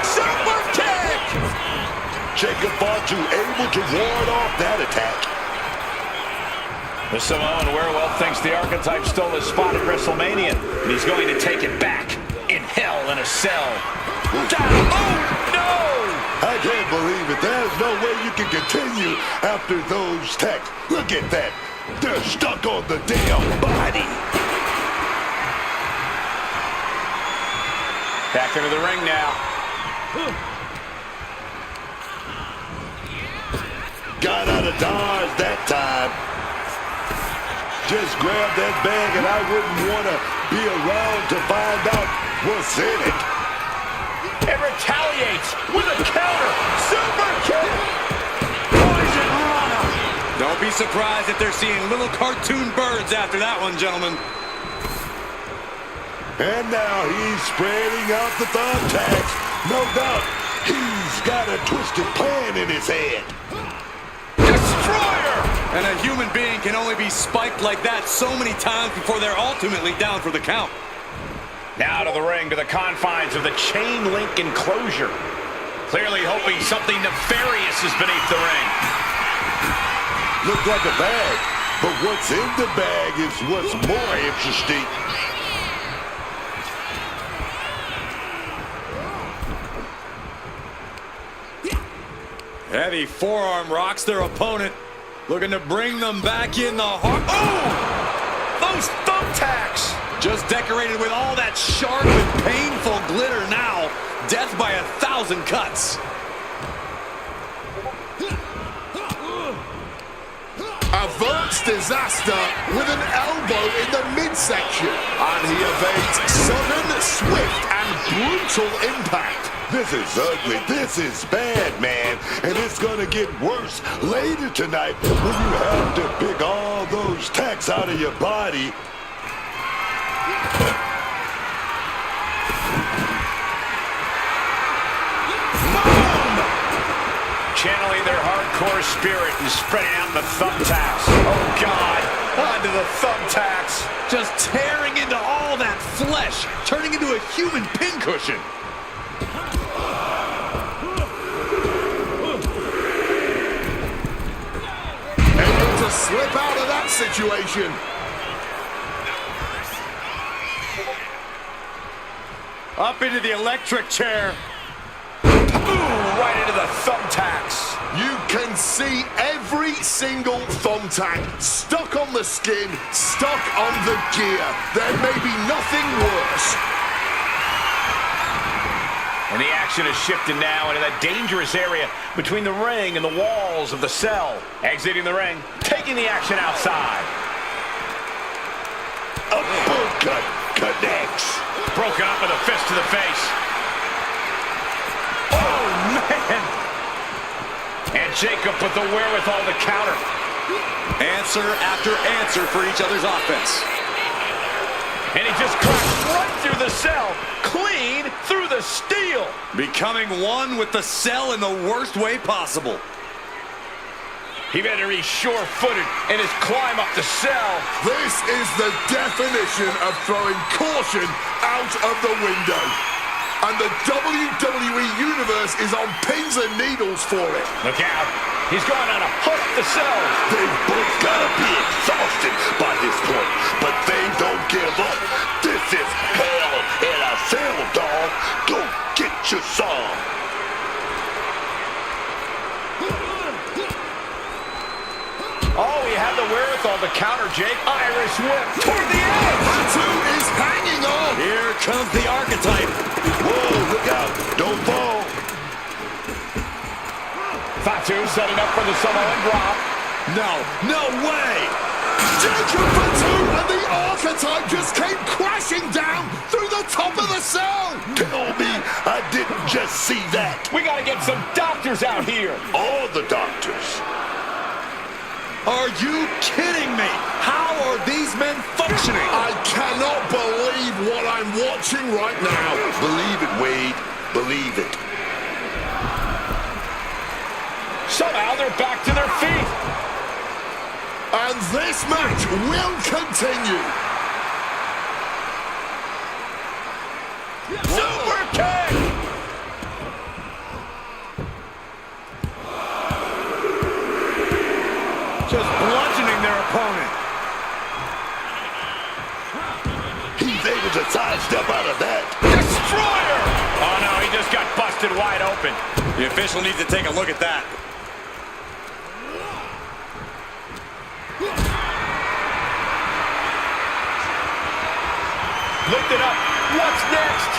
Super kick! Jacob Fatu able to ward off that attack. The Samoan werewolf thinks the archetype stole his spot at WrestleMania, and he's going to take it back in hell in a cell. Oh, no! I can't believe it. There's no way you can continue after those attacks. Look at that. They're stuck on the damn body. Back into the ring now. Got out of Dodge that time. Just grab that bag and I wouldn't want to be around to find out what's in it. And retaliates with a counter. Super kick. Poison Rana. Don't be surprised if they're seeing little cartoon birds after that one, gentlemen. And now he's spreading out the thumbtacks. No doubt, he's got a twisted plan in his head. Destroyer! And a human being can only be spiked like that so many times before they're ultimately down for the count. Now to the ring, to the confines of the chain link enclosure. Clearly hoping something nefarious is beneath the ring. Look like a bag, but what's in the bag is what's more interesting. Heavy forearm rocks their opponent, looking to bring them back in the heart. Oh! Those thumbtacks! Just decorated with all that sharp and painful glitter now. Death by 1,000 cuts. Averts disaster with an elbow in the midsection. And he evades sudden, swift, and brutal impact. This is ugly. This is bad, man. And it's gonna get worse later tonight when you have to pick all those tacks out of your body. Channeling their hardcore spirit and spreading out the thumbtacks. Oh, God. Onto the thumbtacks. Just tearing into all that flesh, turning into a human pincushion. Able to slip out of that situation. Up into the electric chair. Boom! Right into the thumbtacks. You can see every single thumbtack stuck on the skin, stuck on the gear. There may be nothing worse. And the action is shifted now into that dangerous area between the ring and the walls of the cell. Exiting the ring, taking the action outside. Uppercut connects. Broken up with a fist to the face. Oh, man! And Jacob with the wherewithal to counter. Answer after answer for each other's offense. And he just crashed right through the cell, clean through the steel. Becoming one with the cell in the worst way possible. He better be sure-footed in his climb up the cell. This is the definition of throwing caution out of the window. And the WWE Universe is on pins and needles for it. Look out. He's going on a hunt up the cell. They've both got to be exhausted by this point, but they don't give up. This is hell in a cell, dog. Go get your some. Oh, he had the wherewithal to counter Jake. Irish whip toward the edge. Fatu is hanging on. Here comes the archetype. Whoa, look out. Don't fall. Fatu setting up for the Samoan drop. No way. Jacob Fatu and the archetype just came crashing down through the top of the cell. Tell me I didn't just see that. We got to get some doctors out here. All the doctors. Are you kidding me? How are these men functioning? I cannot believe what I'm watching right now. Believe it, Wade. Believe it. Somehow they're back to their feet. And this match will continue. Super kick! Just bludgeoning their opponent. He's able to sidestep out of that. Destroyer! Oh no, he just got busted wide open. The official needs to take a look at that. Lift it up. What's next?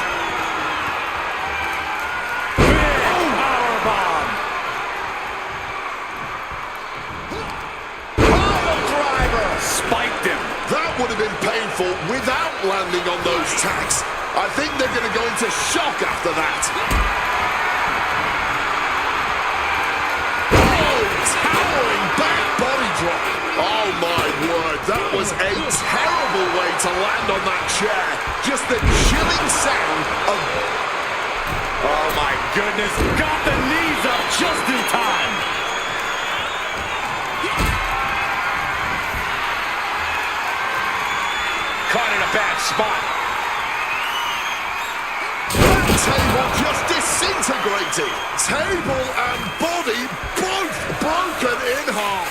Big powerbomb. Driver spiked him. That would have been painful without landing attacks. I think they're going to go into shock after that. Oh, towering back body drop. Oh my word, that was a terrible way to land on that chair. Just the chilling sound of... Oh my goodness, got the knees up just in time. Caught in a bad spot. That table just disintegrated. Table and body both broken in half.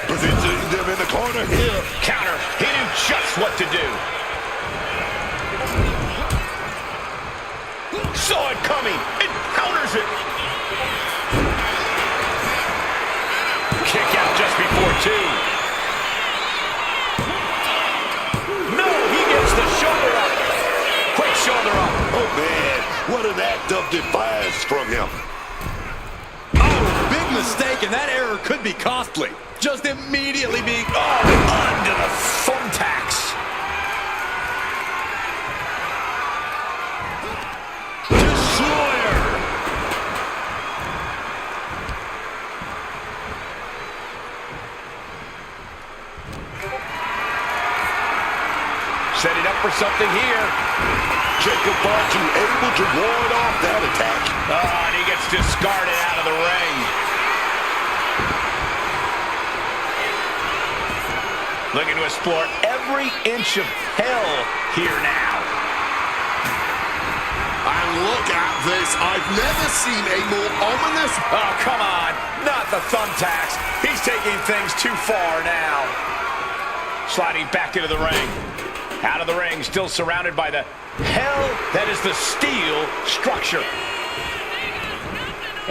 Positioning them in the corner here. Counter, he knew just what to do. Saw it coming, and counters it. Kick out just before 2. No, he gets the shoulder up. Quick shoulder up. Oh man, what an act of defiance from him. Oh, big mistake, and that error could be costly. Just immediately being, under the thumbtacks. Setting up for something here. Jacob Fatu able to ward off that attack. Oh, and he gets discarded out of the ring. Looking to explore every inch of hell here now. And look at this. I've never seen a more ominous... Oh, come on. Not the thumbtacks. He's taking things too far now. Sliding back into the ring. Out of the ring, still surrounded by the hell that is the steel structure.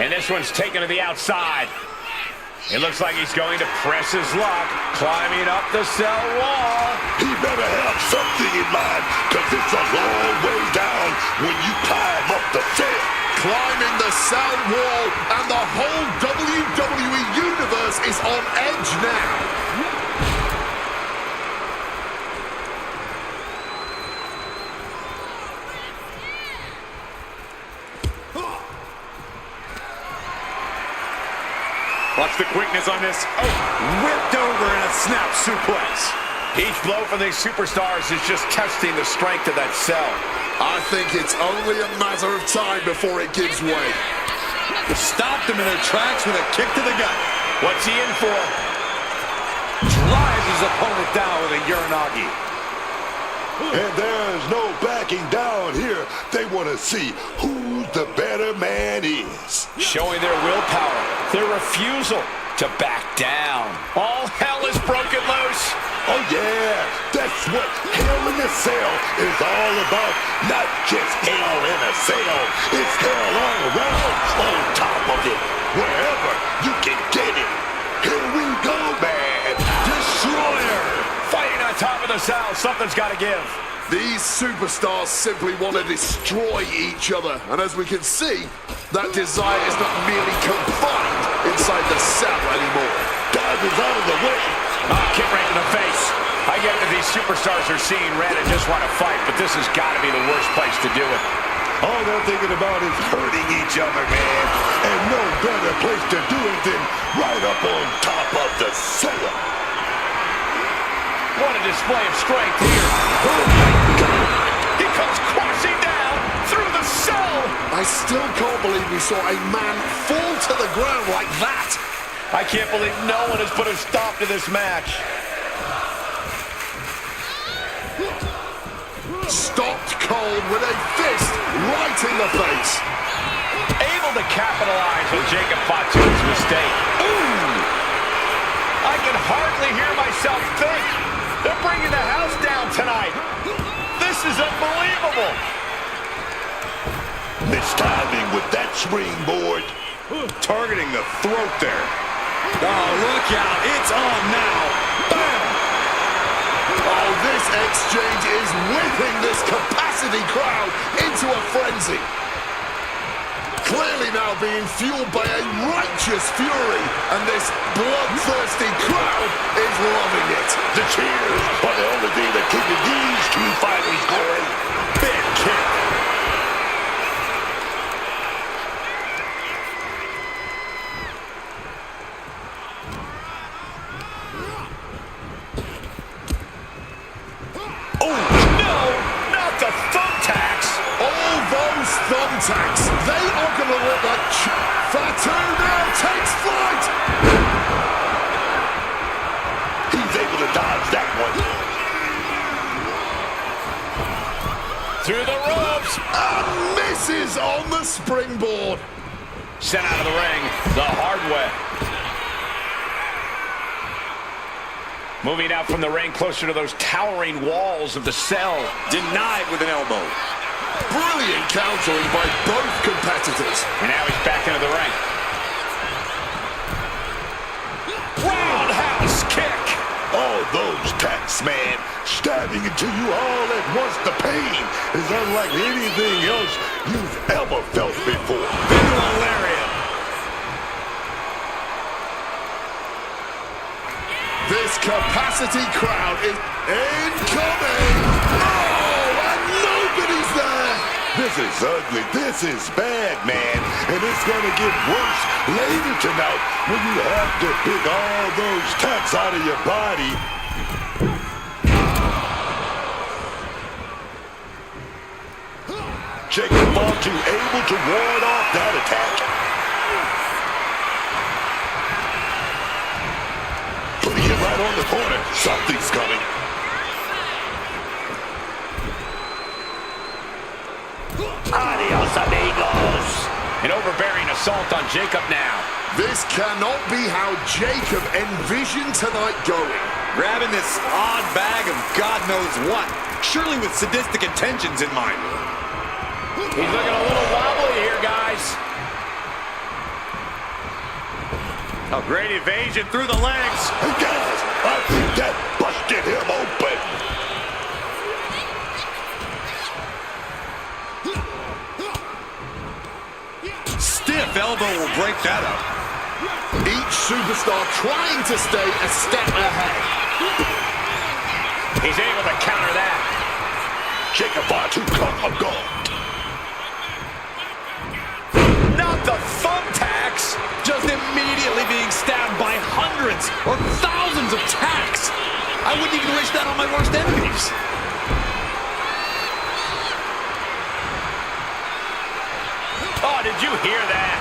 And this one's taken to the outside. It looks like he's going to press his luck, climbing up the cell wall. He better have something in mind, because it's a long way down when you climb up the cell. Climbing the cell wall, and the whole WWE Universe is on edge now. Watch the quickness on this. Oh, whipped over in a snap suplex. Each blow from these superstars is just testing the strength of that cell. I think it's only a matter of time before it gives way. Stopped them in their tracks with a kick to the gut. What's he in for? Drives his opponent down with a Uranagi. And there's no backing down here. They want to see who the better man is. Showing their willpower, their refusal to back down. All hell is broken loose. Oh yeah, that's what Hell in a Cell is all about. Not just hell in a cell, it's hell all around, on top of it, wherever you can get it. Here we go, man. Destroyer. Fighting on top of the cell, something's got to give. These superstars simply want to destroy each other. And as we can see, that desire is not merely confined inside the cell anymore. Dive is out of the way. Kick right in the face. I get that these superstars are seeing red and just want to fight, but this has got to be the worst place to do it. All they're thinking about is hurting each other, man. And no better place to do it than right up on top of the cell. What a display of strength here. Oh my God! He comes crashing down through the cell. I still can't believe we saw a man fall to the ground like that. I can't believe no one has put a stop to this match. Stopped cold with a fist right in the face. Able to capitalize on Jacob Fatu's mistake. Ooh! I can hardly hear myself think. They're bringing the house down tonight. This is unbelievable. Mistiming with that springboard. Targeting the throat there. Oh, look out. It's on now. Bam! Oh, this exchange is whipping this capacity crowd into a frenzy. clearly now being fueled by a righteous fury, and this bloodthirsty crowd is loving it. The cheers are the only thing that keeping these two fighters going. Big kick. Thumbtacks, they are going to look like Fatu now takes flight. He's able to dodge that one. Through the ropes. And misses on the springboard. Sent out of the ring the hard way. Moving out from the ring closer to those towering walls of the cell. Denied with an elbow. Brilliant countering by both competitors. And now he's back into the ring. Roundhouse kick. Oh, those tacks, man. Stabbing into you all at once. The pain is unlike anything else you've ever felt before. Visual lariat. This capacity crowd is incoming. Oh, and nobody's there. This is ugly. This is bad, man. And it's going to get worse later tonight when you have to pick all those tacks out of your body. Jacob Fatu able to ward off that attack. Putting it right on the corner. Something's coming. Adios, amigos. An overbearing assault on Jacob now. This cannot be how Jacob envisioned tonight going. Grabbing this odd bag of God knows what. Surely with sadistic intentions in mind. He's looking a little wobbly here, guys. A great evasion through the legs. Hey, guys, I think that busted him open. Stiff elbow will break that up. Each superstar trying to stay a step ahead. He's able to counter that. Jacob Fatu come gone. Not the thumbtacks. Just immediately being stabbed by hundreds or thousands of tacks. I wouldn't even wish that on my worst enemies. Oh, did you hear that?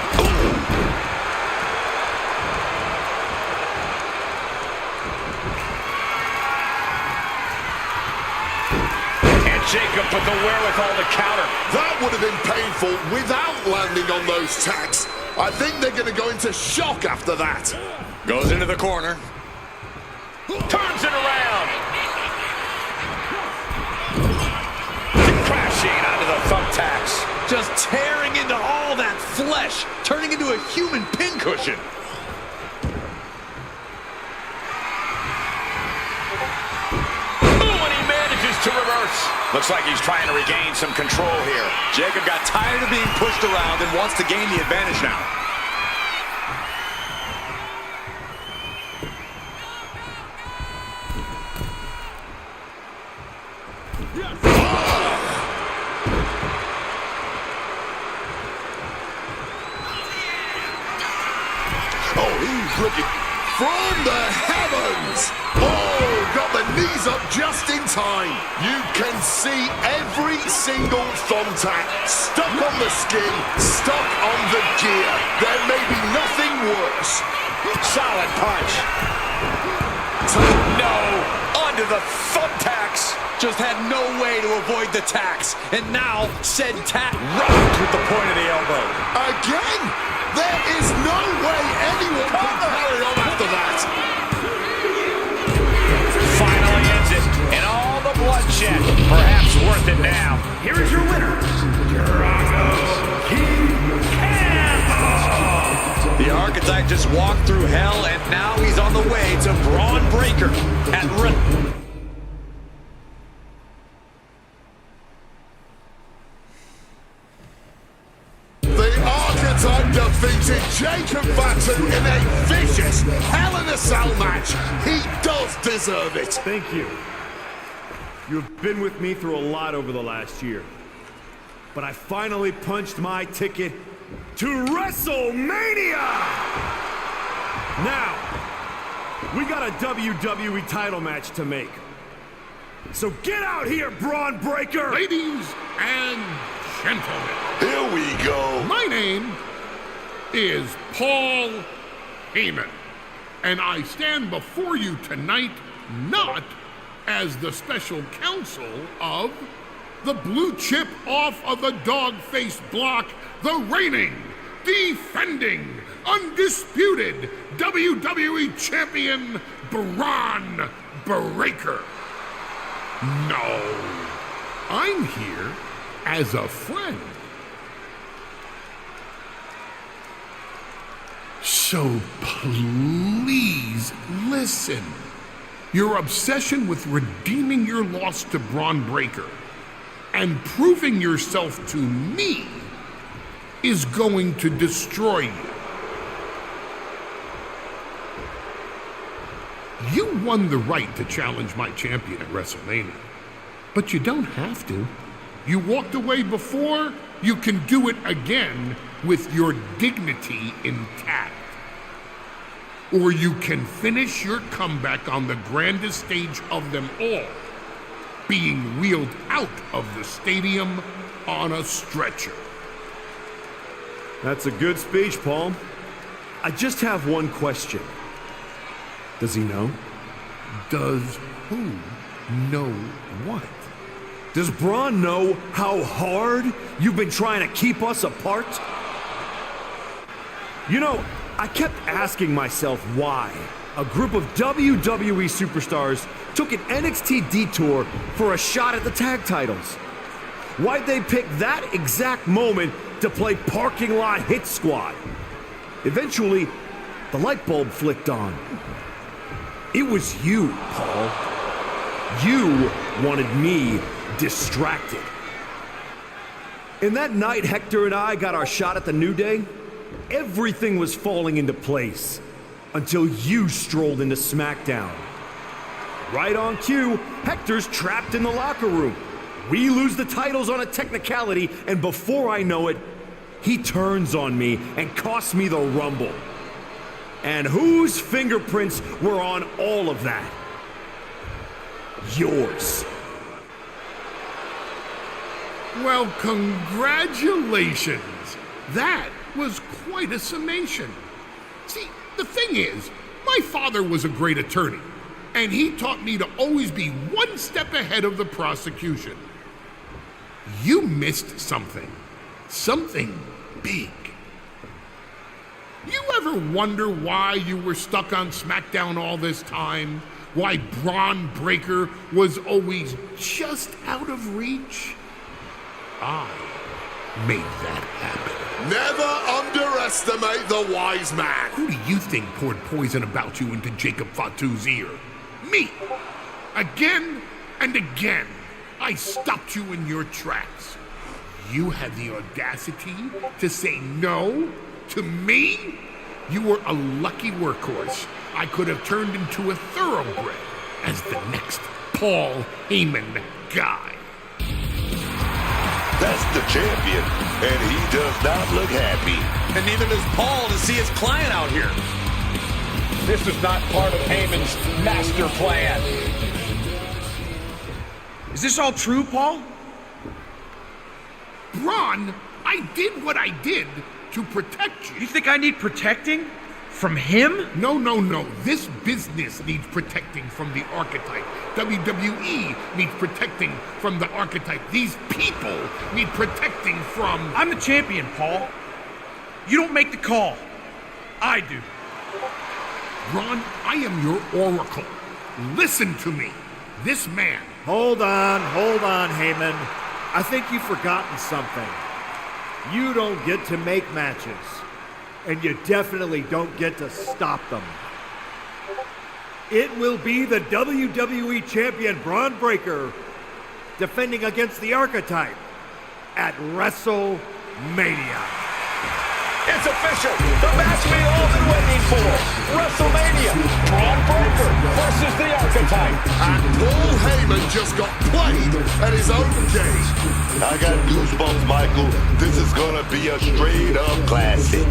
And Jacob with the wherewithal to counter. That would have been painful without landing on those tacks. I think they're going to go into shock after that. Goes into the corner. Turns it around. Crashing onto the thumbtacks. Just tearing into all that flesh, turning into a human pincushion. Ooh, and he manages to reverse. Looks like he's trying to regain some control here. Jacob got tired of being pushed around and wants to gain the advantage now. Oh, he's looking from the heavens. Oh, got the knees up just in time. You can see every single thumbtack stuck on the skin, stuck on the gear. There may be nothing worse. Solid punch. No, onto the thumbtacks. Just had no way to avoid the tacks. And now, said tack rocked with the point of the elbow. Again? There is no way anyone can carry on after that. Finally ends it, and all the bloodshed, perhaps worth it now. Here is your winner, Drago-Key-Dynasty. The archetype just walked through hell, and now he's on the way to Braun Breaker at The defeated Jacob Fatu in a vicious Hell in a Cell match. He does deserve it. Thank you. You've been with me through a lot over the last year. But I finally punched my ticket to WrestleMania! Now, we got a WWE title match to make. So get out here, Braun Breaker! Ladies and gentlemen. Here we go. My name is Paul Heyman, and I stand before you tonight not as the special counsel of the blue chip off of the dog-faced block, the reigning, defending, undisputed WWE champion, Braun Breaker. No, I'm here as a friend. So please listen. Your obsession with redeeming your loss to Braun Breaker and proving yourself to me is going to destroy you. You won the right to challenge my champion at WrestleMania, but you don't have to. You walked away before, you can do it again with your dignity intact. Or you can finish your comeback on the grandest stage of them all, being wheeled out of the stadium on a stretcher. That's a good speech, Paul. I just have one question. Does he know? Does who know what? Does Braun know how hard you've been trying to keep us apart? You know, I kept asking myself why a group of WWE superstars took an NXT detour for a shot at the tag titles. Why'd they pick that exact moment to play parking lot hit squad? Eventually, the light bulb flicked on. It was you, Paul. You wanted me distracted. And that night Hector and I got our shot at the New Day, everything was falling into place until you strolled into SmackDown. Right on cue, Hector's trapped in the locker room. We lose the titles on a technicality, and before I know it, he turns on me and costs me the Rumble. And whose fingerprints were on all of that? Yours. Well, congratulations. That was quite a summation. See, the thing is, my father was a great attorney, and he taught me to always be one step ahead of the prosecution. You missed something. Something big. You ever wonder why you were stuck on SmackDown all this time? Why Braun Breaker was always just out of reach? I made that happen. Never underestimate the wise man. Who do you think poured poison about you into Jacob Fatu's ear? Me. Again and again, I stopped you in your tracks. You had the audacity to say no to me? You were a lucky workhorse. I could have turned into a thoroughbred as the next Paul Heyman guy. That's the champion, and he does not look happy. And neither does Paul to see his client out here. This is not part of Heyman's master plan. Is this all true, Paul? Braun, I did what I did to protect you. You think I need protecting? From him? No, no, no. This business needs protecting from the archetype. WWE needs protecting from the archetype. These people need protecting from... I'm the champion, Paul. You don't make the call. I do. Ron, I am your oracle. Listen to me. This man... Hold on, Heyman. I think you've forgotten something. You don't get to make matches. And you definitely don't get to stop them. It will be the WWE Champion Braun Breaker defending against the Archetype at WrestleMania. It's official. The match we've all been waiting for. WrestleMania. Braun Breaker versus the Archetype. And Paul Heyman just got played at his own game. I got goosebumps, Michael. This is gonna be a straight up classic.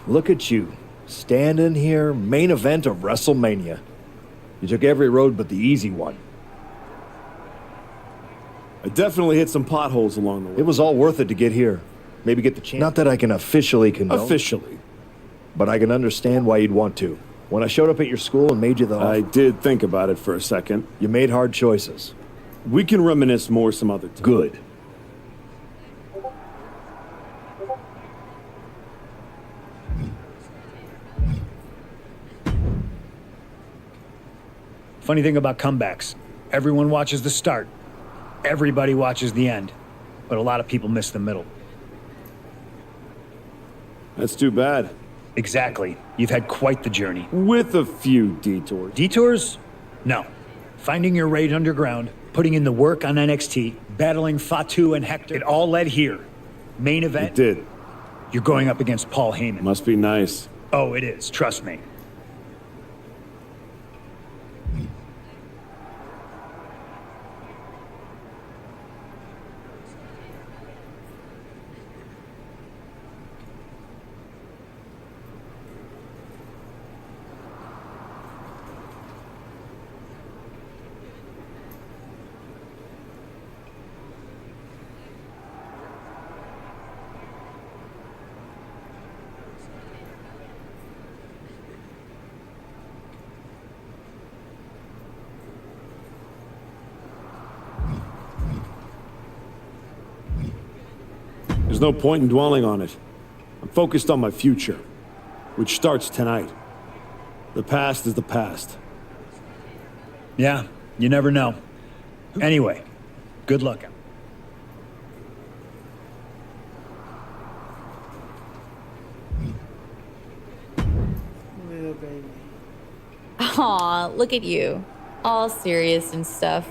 Look at you, standing here, main event of WrestleMania. You took every road but the easy one. I definitely hit some potholes along the way. It was all worth it to get here. Maybe get the chance. Not that I can officially condone. Officially. But I can understand why you'd want to. When I showed up at your school and made you the offer, I did think about it for a second. You made hard choices. We can reminisce more some other time. Good. Funny thing about comebacks, everyone watches the start, everybody watches the end, but a lot of people miss the middle. That's too bad. Exactly. You've had quite the journey. With a few detours. Detours? No. Finding your rate underground, putting in the work on NXT, battling Fatu and Hector, it all led here. Main event? It did. You're going up against Paul Heyman. Must be nice. Oh, it is. Trust me. There's no point in dwelling on it. I'm focused on my future, which starts tonight. The past is the past. Yeah, you never know. Anyway, good luck. Aw, look at you. All serious and stuff.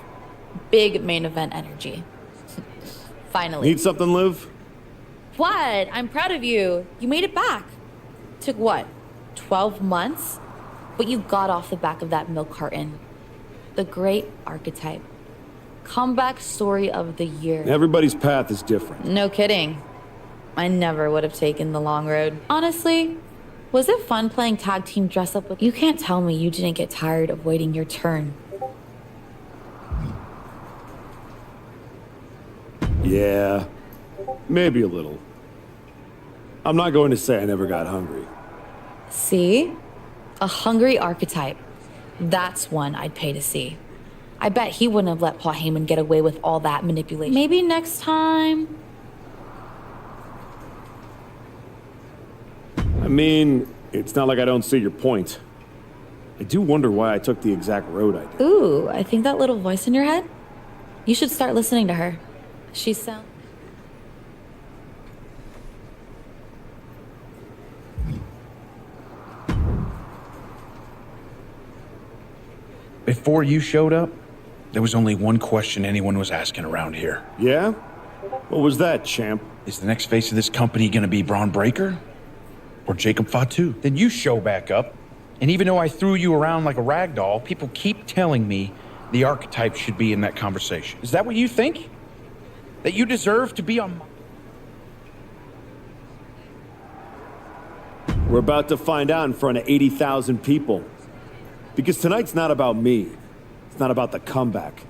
Big main event energy. Finally. Need something, Liv? What? I'm proud of you. You made it back. Took what? 12 months? But you got off the back of that milk carton. The great archetype. Comeback story of the year. Everybody's path is different. No kidding. I never would have taken the long road. Honestly, was it fun playing tag team dress up with you? Can't tell me you didn't get tired of waiting your turn. Yeah, maybe a little. I'm not going to say I never got hungry. See? A hungry archetype. That's one I'd pay to see. I bet he wouldn't have let Paul Heyman get away with all that manipulation. Maybe next time. I mean, it's not like I don't see your point. I do wonder why I took the exact road I did. Ooh, I think that little voice in your head? You should start listening to her. She sounds... Before you showed up, there was only one question anyone was asking around here. Yeah? What was that, champ? Is the next face of this company gonna be Braun Breaker? Or Jacob Fatu? Then you show back up, and even though I threw you around like a rag doll, people keep telling me the archetype should be in that conversation. Is that what you think? That you deserve to be on my... We're about to find out in front of 80,000 people. Because tonight's not about me. It's not about the comeback.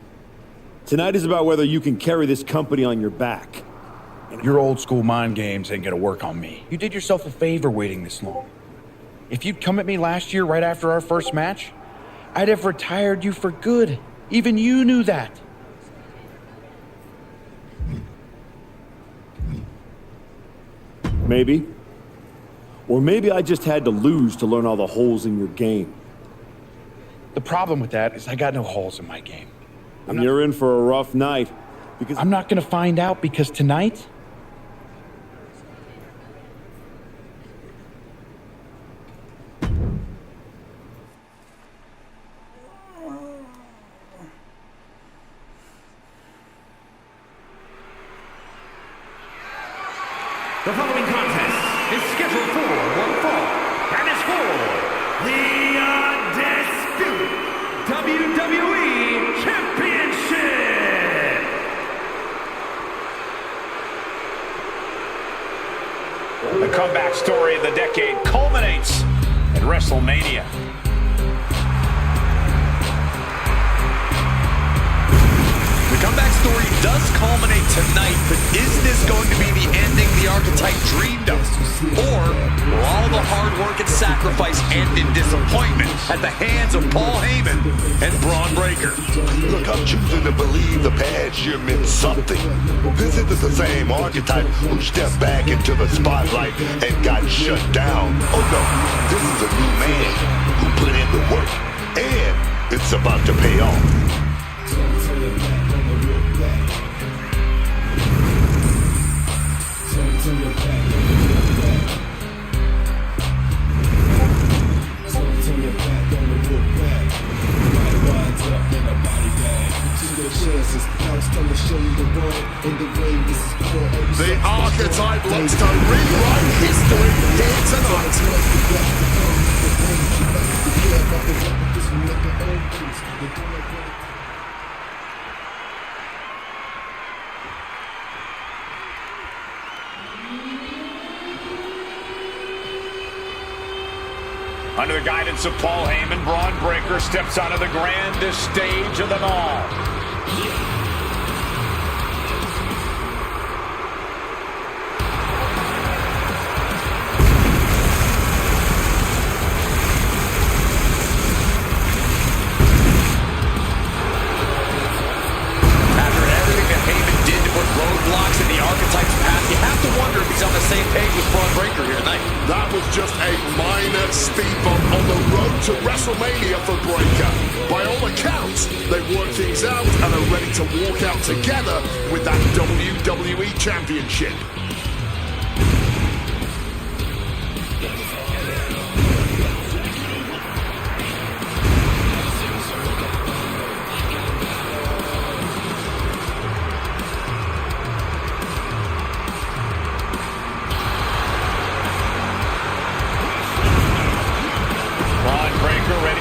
Tonight is about whether you can carry this company on your back. Your old school mind games ain't gonna work on me. You did yourself a favor waiting this long. If you'd come at me last year right after our first match, I'd have retired you for good. Even you knew that. Maybe. Or maybe I just had to lose to learn all the holes in your game. The problem with that is I got no holes in my game. And you're in for a rough night. Because I'm not gonna find out because tonight... The following contest is scheduled for one fall, and is for the Undisputed WWE Championship! The comeback story of the decade culminates at WrestleMania. The comeback story does culminate tonight, but is this going to be the ending the archetype dreamed of? Or will all the hard work and sacrifice end in disappointment at the hands of Paul Heyman and Braun Breaker? Look, I'm choosing to believe the past year meant something. This isn't the same archetype who stepped back into the spotlight and got shut down. Oh no, this is a new man who put in the work, and it's about to pay off. The archetype looks to rewrite history here tonight. Under the guidance of Paul Heyman, Braun Breaker steps onto the grandest stage of them all. After everything that Heyman did to put roadblocks in the archetype's path, you have to wonder if he's on the same page with Braun Breaker here tonight. That was just a minor speed bump on the road to WrestleMania for Breaker. By all accounts, they worked things out and are ready to walk out together with that WWE Championship. Braun Breaker ready.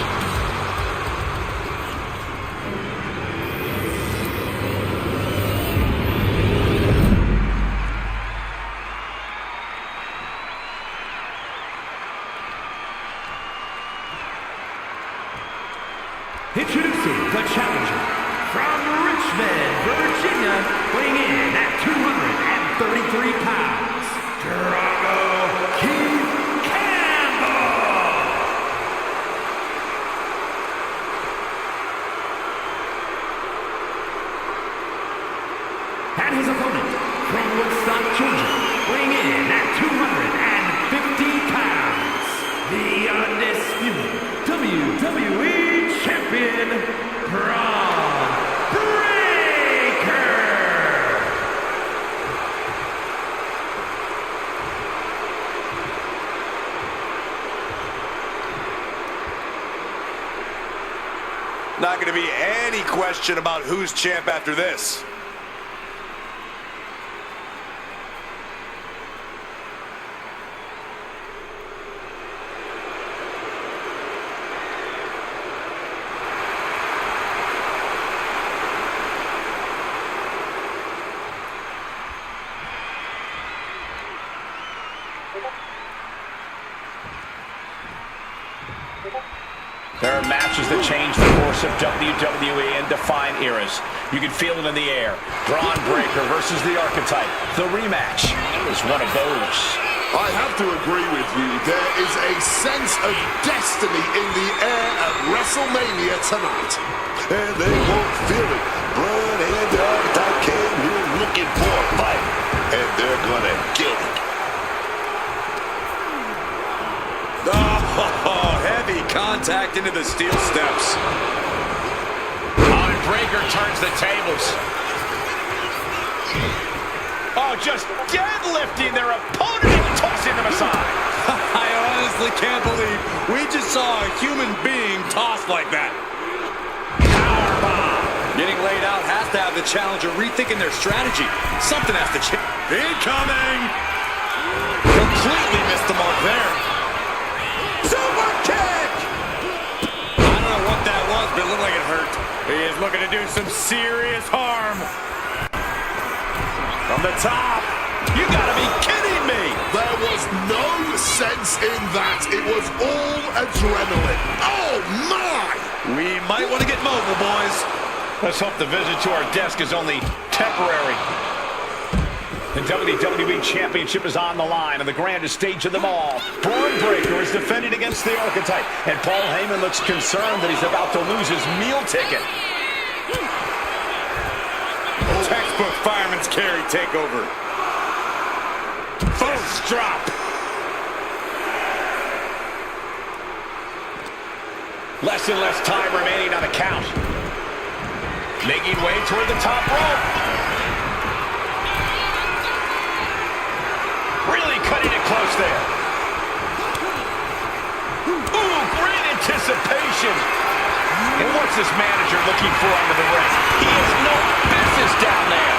Introducing the challenger from Richmond, Virginia, weighing in at 233 pounds, Drago-Key-Dynasty. And his opponent from Woodstock, Georgia, weighing in at 250 pounds, the undisputed WWE Champion, Braun Breaker. Not going to be any question about who's champ after this. There are matches matches that change the course of WWE and define eras. You can feel it in the air. Braun Breaker versus the Archetype. The rematch is one of those. I have to agree with you. There is a sense of destiny in the air at WrestleMania tonight. And they won't feel it. Braun and the Archetype came here looking for a fight, and they're gonna get it. Oh, heavy contact into the steel steps. And Breaker turns the tables. Oh, just deadlifting their opponent and tossing them aside. I honestly can't believe we just saw a human being tossed like that. Powerbomb. Getting laid out has to have the challenger rethinking their strategy. Something has to change. Incoming. Completely missed the mark there. Super kick! I don't know what that was, but it looked like it hurt. He is looking to do some serious harm. From the top. You gotta be kidding me! There was no sense in that. It was all adrenaline. Oh, my! We might want to get mobile, boys. Let's hope the visit to our desk is only temporary. The WWE Championship is on the line on the grandest stage of them all. Braun Breaker is defending against the Archetype, and Paul Heyman looks concerned that he's about to lose his meal ticket. Textbook fireman's carry takeover. First drop. Less and less time remaining on the count. Making way toward the top rope. Really cutting it close there. Ooh, great anticipation. And what's this manager looking for under the ring? He has no business down there.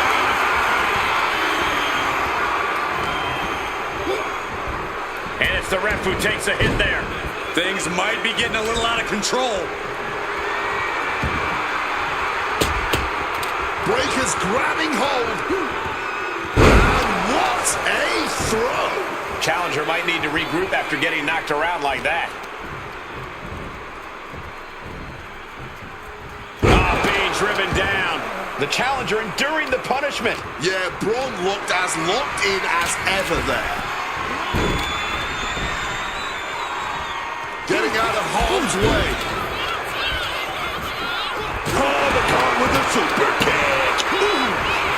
And it's the ref who takes a hit there. Things might be getting a little out of control. Breaker's grabbing hold. And what a throw. Challenger might need to regroup after getting knocked around like that. Being driven down. The challenger enduring the punishment. Yeah, Braun looked as locked in as ever there. Getting out of harm's way. Oh, the con with the super kick.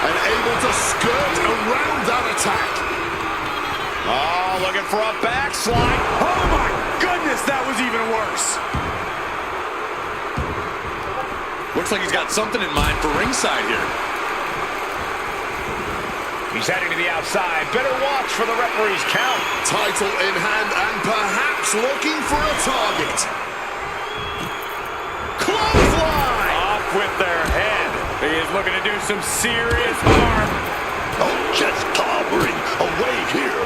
And able to skirt around that attack. Oh, looking for a backslide. Oh my goodness, that was even worse. Looks like he's got something in mind for ringside here. He's heading to the outside. Better watch for the referee's count. Title in hand and perhaps looking for a target. Clothesline! Off with their head. He is looking to do some serious harm. Oh, just towering away here.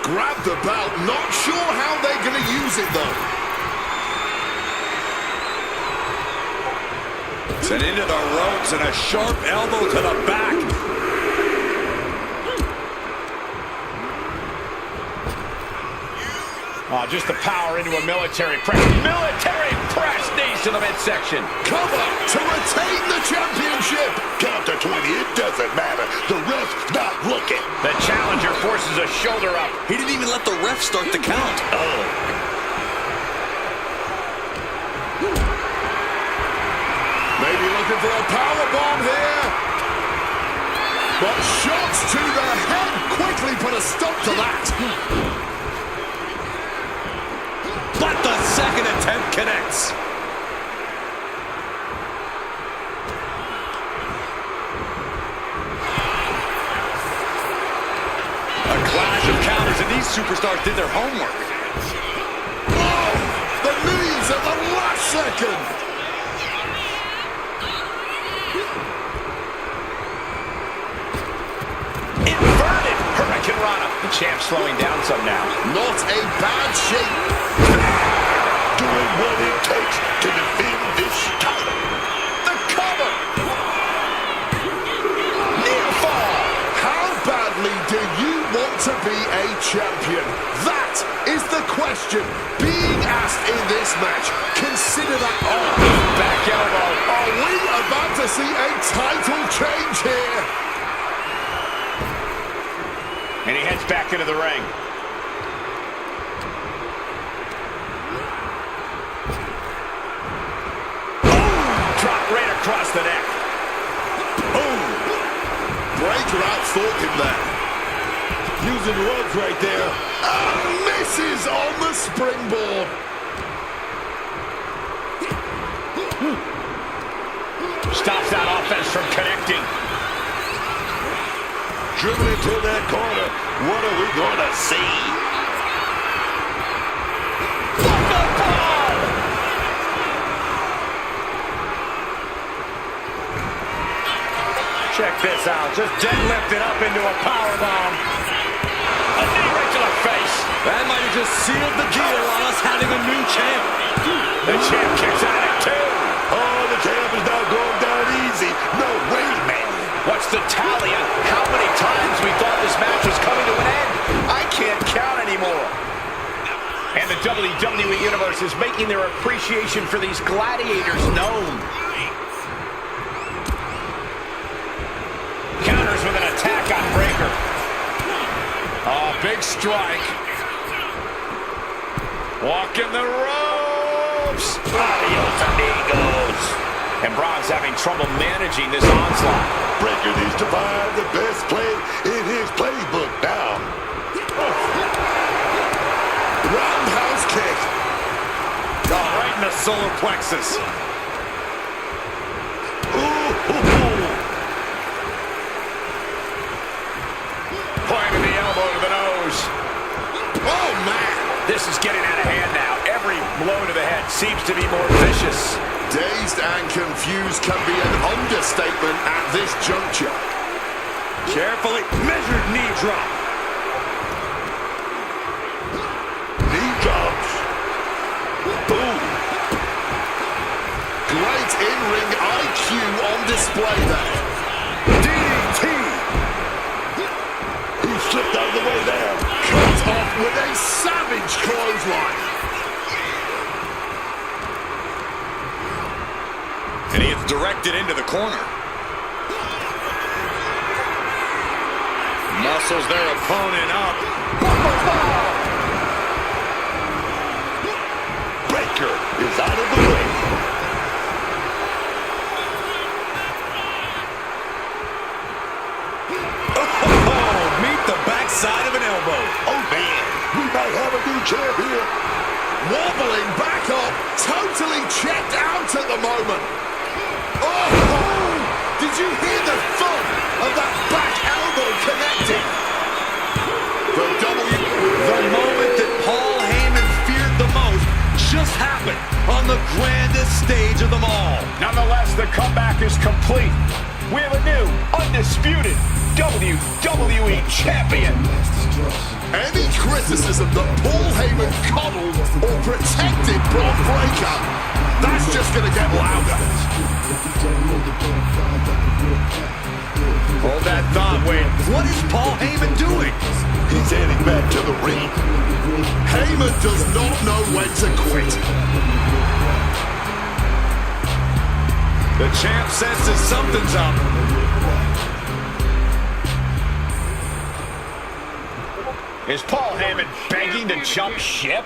Grab the belt. Not sure how they're going to use it, though. Sent into the ropes and a sharp elbow to the back. Oh, just the power into a military press. Military press knees to the midsection. Cover to retain the championship. Count to 20, it doesn't matter. The ref's not looking. The challenger forces a shoulder up. He didn't even let the ref start the count. Oh. Maybe looking for a powerbomb here. But shots to the head quickly put a stop to that. But the second attempt connects. A clash of counters, and these superstars did their homework. Oh, the knees at the last second. Inverted Hurricane Rana. The champ slowing down some now. Not a bad shape. Doing what it takes to defend this title. The cover. Near fall. How badly to be a champion? That is the question being asked in this match. Consider that Back elbow. Are we about to see a title change here? And he heads back into the ring. Drop right across the neck. Boom! Breaker outthought him there. Using the ropes right there. And misses on the springboard. Stops that offense from connecting. Driven into that corner. What are we going to see? Check this out. Just deadlifted up into a powerbomb. A knee right to the face. That might have just sealed the deal on us having a new champ. The champ kicks out at 2. Oh, the champ is now going down easy. No way, man. What's the tally on how many times we thought this match was coming to an end? I can't count anymore. And the WWE Universe is making their appreciation for these gladiators known. Counters with an attack on Breaker. Oh, big strike. Walking the ropes. Adios, amigos. And Braun's having trouble managing this onslaught. Breaker needs to find the best play in his playbook now. Roundhouse kick. Oh, right in the solar plexus. Pointing the elbow to the nose. Oh, man. This is getting out of hand now. Every blow to the head seems to be more vicious. Dazed and confused can be an understatement at this juncture. Carefully measured knee drop. Knee drops. Boom. Great in-ring IQ on display there. DDT. He slipped out of the way there. Cut off with a savage clothesline. And he is directed into the corner. Muscles their opponent up. Breaker is out of the way. Oh, meet the backside of an elbow. Oh, man. We might have a new champ here. Wobbling back up, totally checked out at the moment. Oh! Did you hear the thud of that back elbow connecting? The moment that Paul Heyman feared the most just happened on the grandest stage of them all. Nonetheless, the comeback is complete. We have a new, undisputed WWE Champion. Any criticism that Paul Heyman coddled or protected Braun Breaker, that's just going to get louder. Hold that thought, Wade. What is Paul Heyman doing? He's heading back to the ring. Heyman does not know when to quit. The champ senses something's up. Is Paul Heyman begging to jump ship?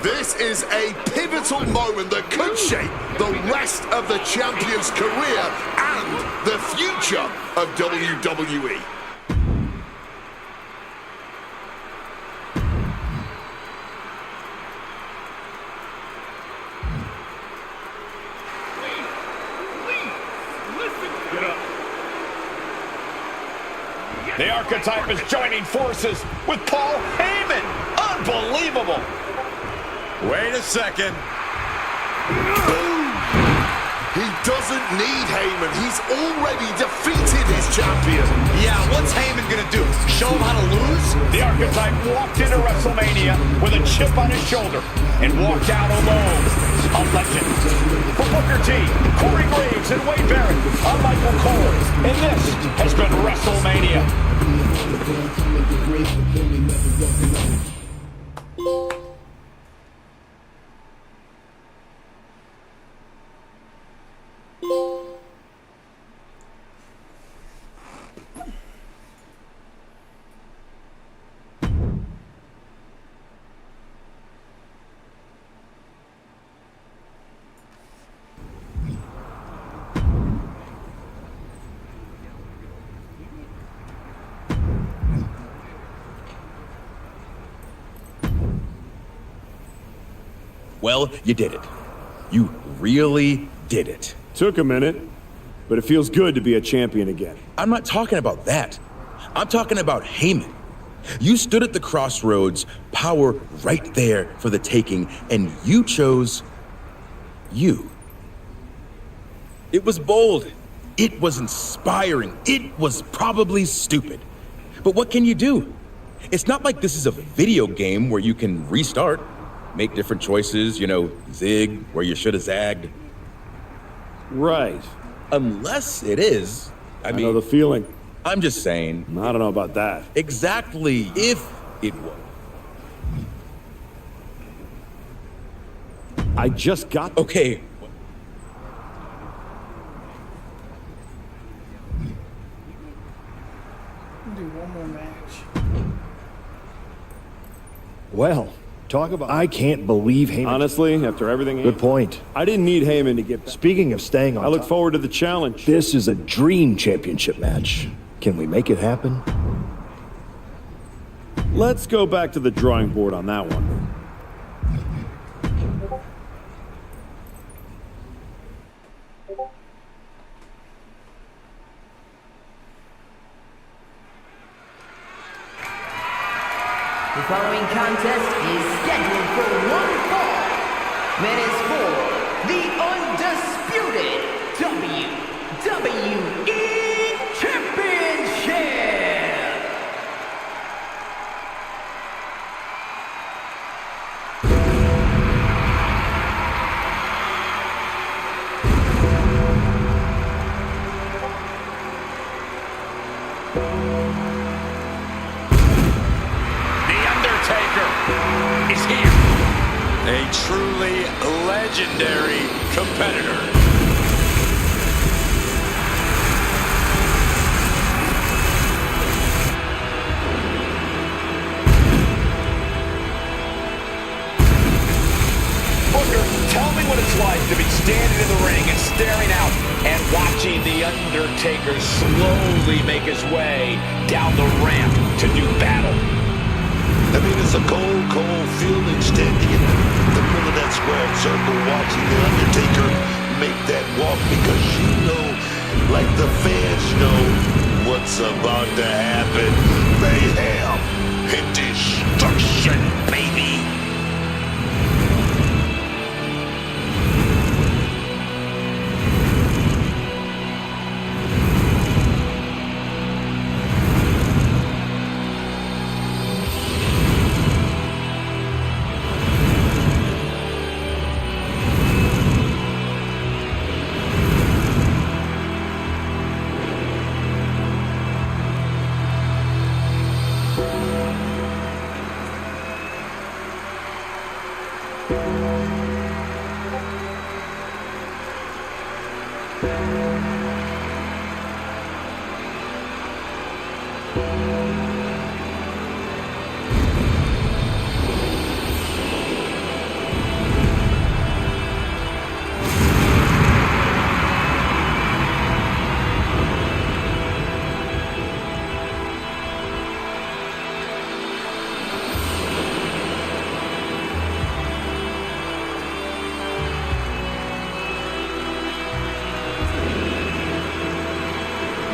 This is a pivotal moment that could shape the rest of the champion's career and the future of WWE. The archetype is joining forces with Paul Heyman. Unbelievable. Wait a second. Boom! He doesn't need Heyman. He's already defeated his champion. Yeah, what's Heyman gonna do? Show him how to lose? The archetype archetype walked into WrestleMania with a chip on his shoulder and walked out alone, a legend. For Booker T, Corey Graves, and Wade Barrett, I'm Michael Cole, and this has been WrestleMania. Well, you did it. You really did it. Took a minute, but it feels good to be a champion again. I'm not talking about that. I'm talking about Heyman. You stood at the crossroads, power right there for the taking, and you chose you. It was bold. It was inspiring. It was probably stupid. But what can you do? It's not like this is a video game where you can restart. Make different choices, zig where you should have zagged. Right. Unless it is. I mean, know the feeling. I'm just saying. I don't know about that. Exactly, if it was. I just got... Okay. Do one more match. Well, talk about... I can't believe Heyman... Honestly, after everything... Good point. I didn't need Heyman to get... Speaking of staying on I look top, forward to the challenge. This is a dream championship match. Can we make it happen? Let's go back to the drawing board on that one. The following contest is scheduled for one fall and is for the Undisputed WWE Championship! Is here. A truly legendary competitor. Booker, tell me what it's like to be standing in the ring and staring out and watching The Undertaker slowly make his way down the ramp to do battle. I mean, it's a cold, cold feeling standing in the middle of that squared circle watching The Undertaker make that walk because you know, like the fans know, what's about to happen. Mayhem and destruction, baby.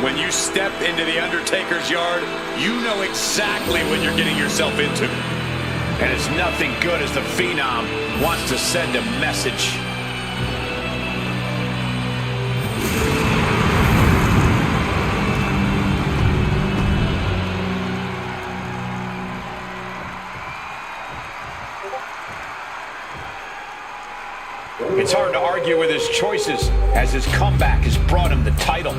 When you step into The Undertaker's yard, you know exactly what you're getting yourself into. And it's nothing good as the Phenom wants to send a message. It's hard to argue with his choices, as his comeback has brought him the title.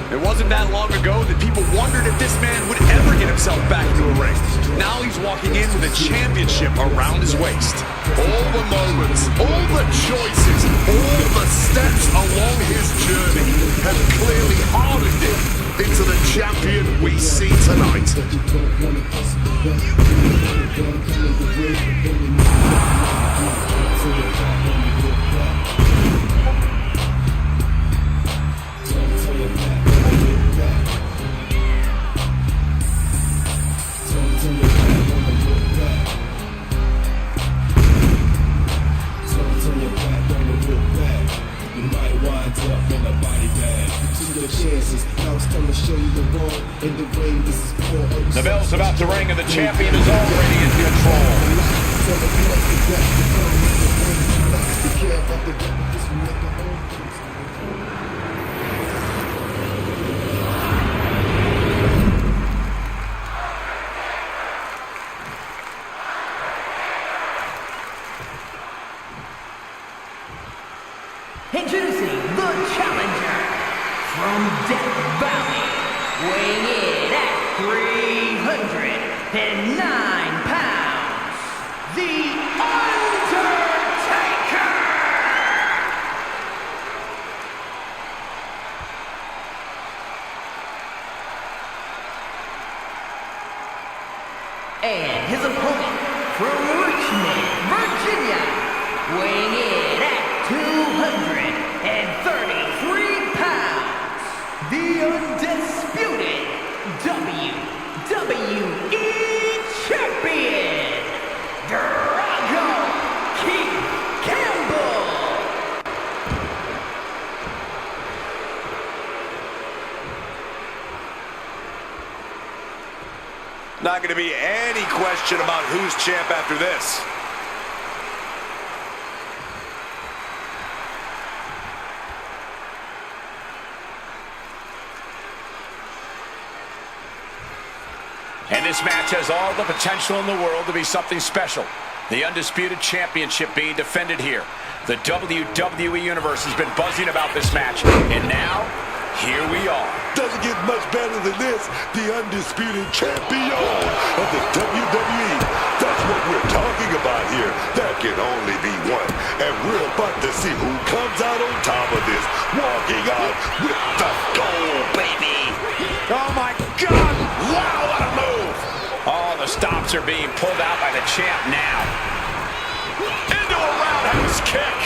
It wasn't that long ago that people wondered if this man would ever get himself back into a ring. Now he's walking in with a championship around his waist. All the moments, all the choices, all the steps along his journey have clearly hardened him into the champion we see tonight. The bell's about to ring and the champion is already in control. Introducing the challenger from Death Valley, weighing in at 309 pounds, The Undertaker! And his opponent from Richmond, Virginia, weighing in at 233 pounds, the undisputed WWE Champion, Drago-Key-Dynasty. Not going to be any question about who's champ after this. And this match has all the potential in the world to be something special. The Undisputed Championship being defended here. The WWE Universe has been buzzing about this match, and now, here we are. Doesn't get much better than this. The Undisputed Champion of the WWE. That's what we're talking about here. There can only be one. And we're about to see who comes out on top of this. Walking out with the gold, baby. Oh my God! Wow, what a move! Oh, the stops are being pulled out by the champ now. Into a roundhouse kick.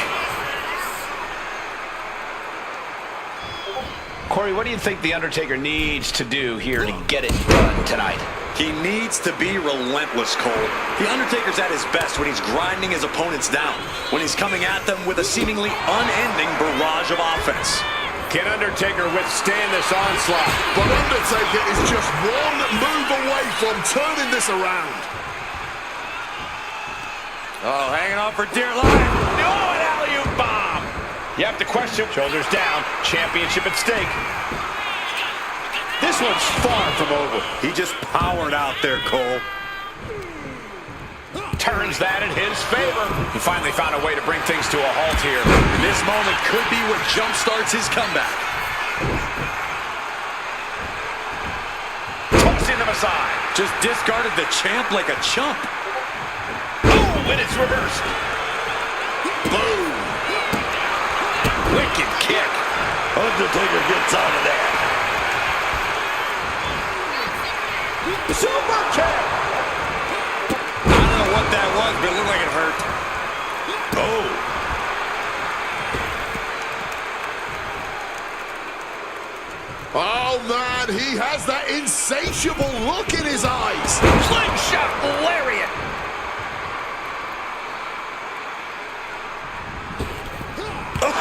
Corey, what do you think The Undertaker needs to do here to get it done tonight? He needs to be relentless, Cole. The Undertaker's at his best when he's grinding his opponents down, when he's coming at them with a seemingly unending barrage of offense. Can Undertaker withstand this onslaught? But Undertaker is just one move away from turning this around. Oh, hanging on for dear life. Oh, an alley-oop bomb. You have to question. Shoulders down. Championship at stake. This one's far from over. He just powered out there, Cole. Turns that in his favor. He finally found a way to bring things to a halt here. This moment could be what jumpstarts his comeback. Tossing him aside. Just discarded the champ like a chump. Oh, and it's reversed. Boom. Wicked kick. Undertaker gets out of there. Super kick. I don't know what that was, but it looked like it hurt. Oh. Oh, man, he has that insatiable look in his eyes. Slingshot lariat. Oh,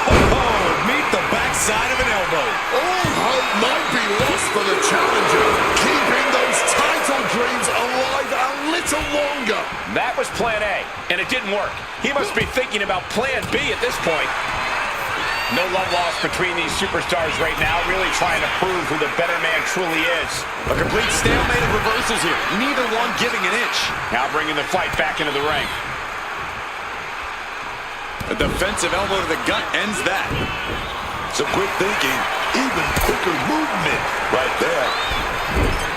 meet the backside of an elbow. All hope might be lost for the challenger, keeping those title dreams alive a little longer. That was plan A, and it didn't work. He must be thinking about plan B at this point. No love lost between these superstars right now, really trying to prove who the better man truly is. A complete stalemate of reversals here. Neither one giving an inch. Now bringing the fight back into the ring. A defensive elbow to the gut ends that. Some quick thinking, even quicker movement right there.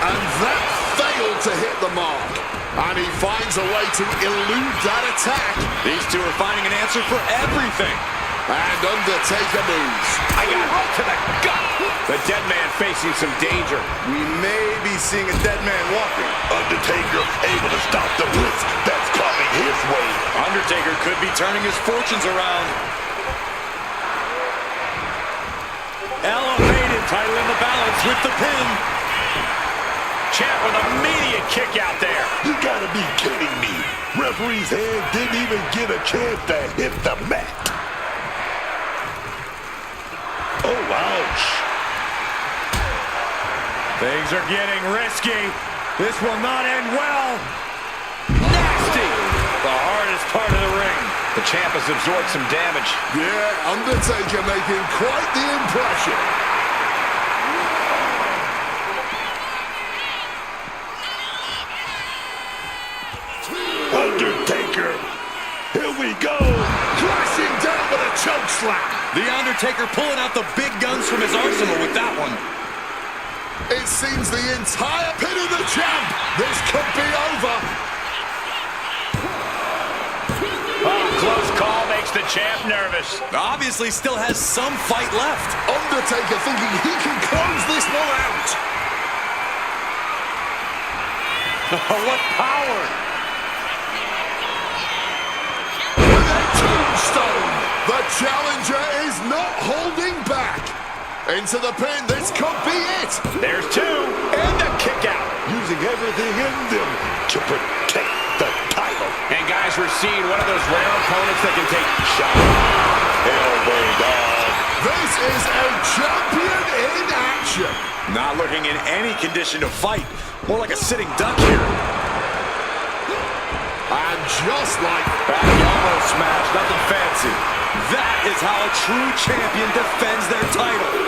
And that failed to hit the mark. And he finds a way to elude that attack. These two are finding an answer for everything. And Undertaker moves. I got right to the gut. The dead man facing some danger. We may be seeing a dead man walking. Undertaker able to stop the blitz that's coming his way. Undertaker could be turning his fortunes around. Elevated, title in the balance with the pin. Champ with an immediate kick out there. You gotta be kidding me. Referee's hand didn't even get a chance to hit the mat. Oh, ouch. Things are getting risky. This will not end well. Nasty. The hardest part of the ring. The champ has absorbed some damage. Yeah, Undertaker making quite the impression. Undertaker, here we go. Crashing down with a choke slam. The Undertaker pulling out the big guns from his arsenal with that one. It seems the entire pin of the champ. This could be over. Oh, close call makes the champ nervous. Obviously still has some fight left. Undertaker thinking he can close this one out. What power. With a tombstone, the challenger is not holding back. Into the pin, this could be it. There's two, and a kick out. Using everything in them to protect the title. And guys, we're seeing one of those rare opponents that can take shots. Elbow dog. This is a champion in action. Not looking in any condition to fight. More like a sitting duck here. And just like back elbow smash, nothing fancy. That is how a true champion defends their title.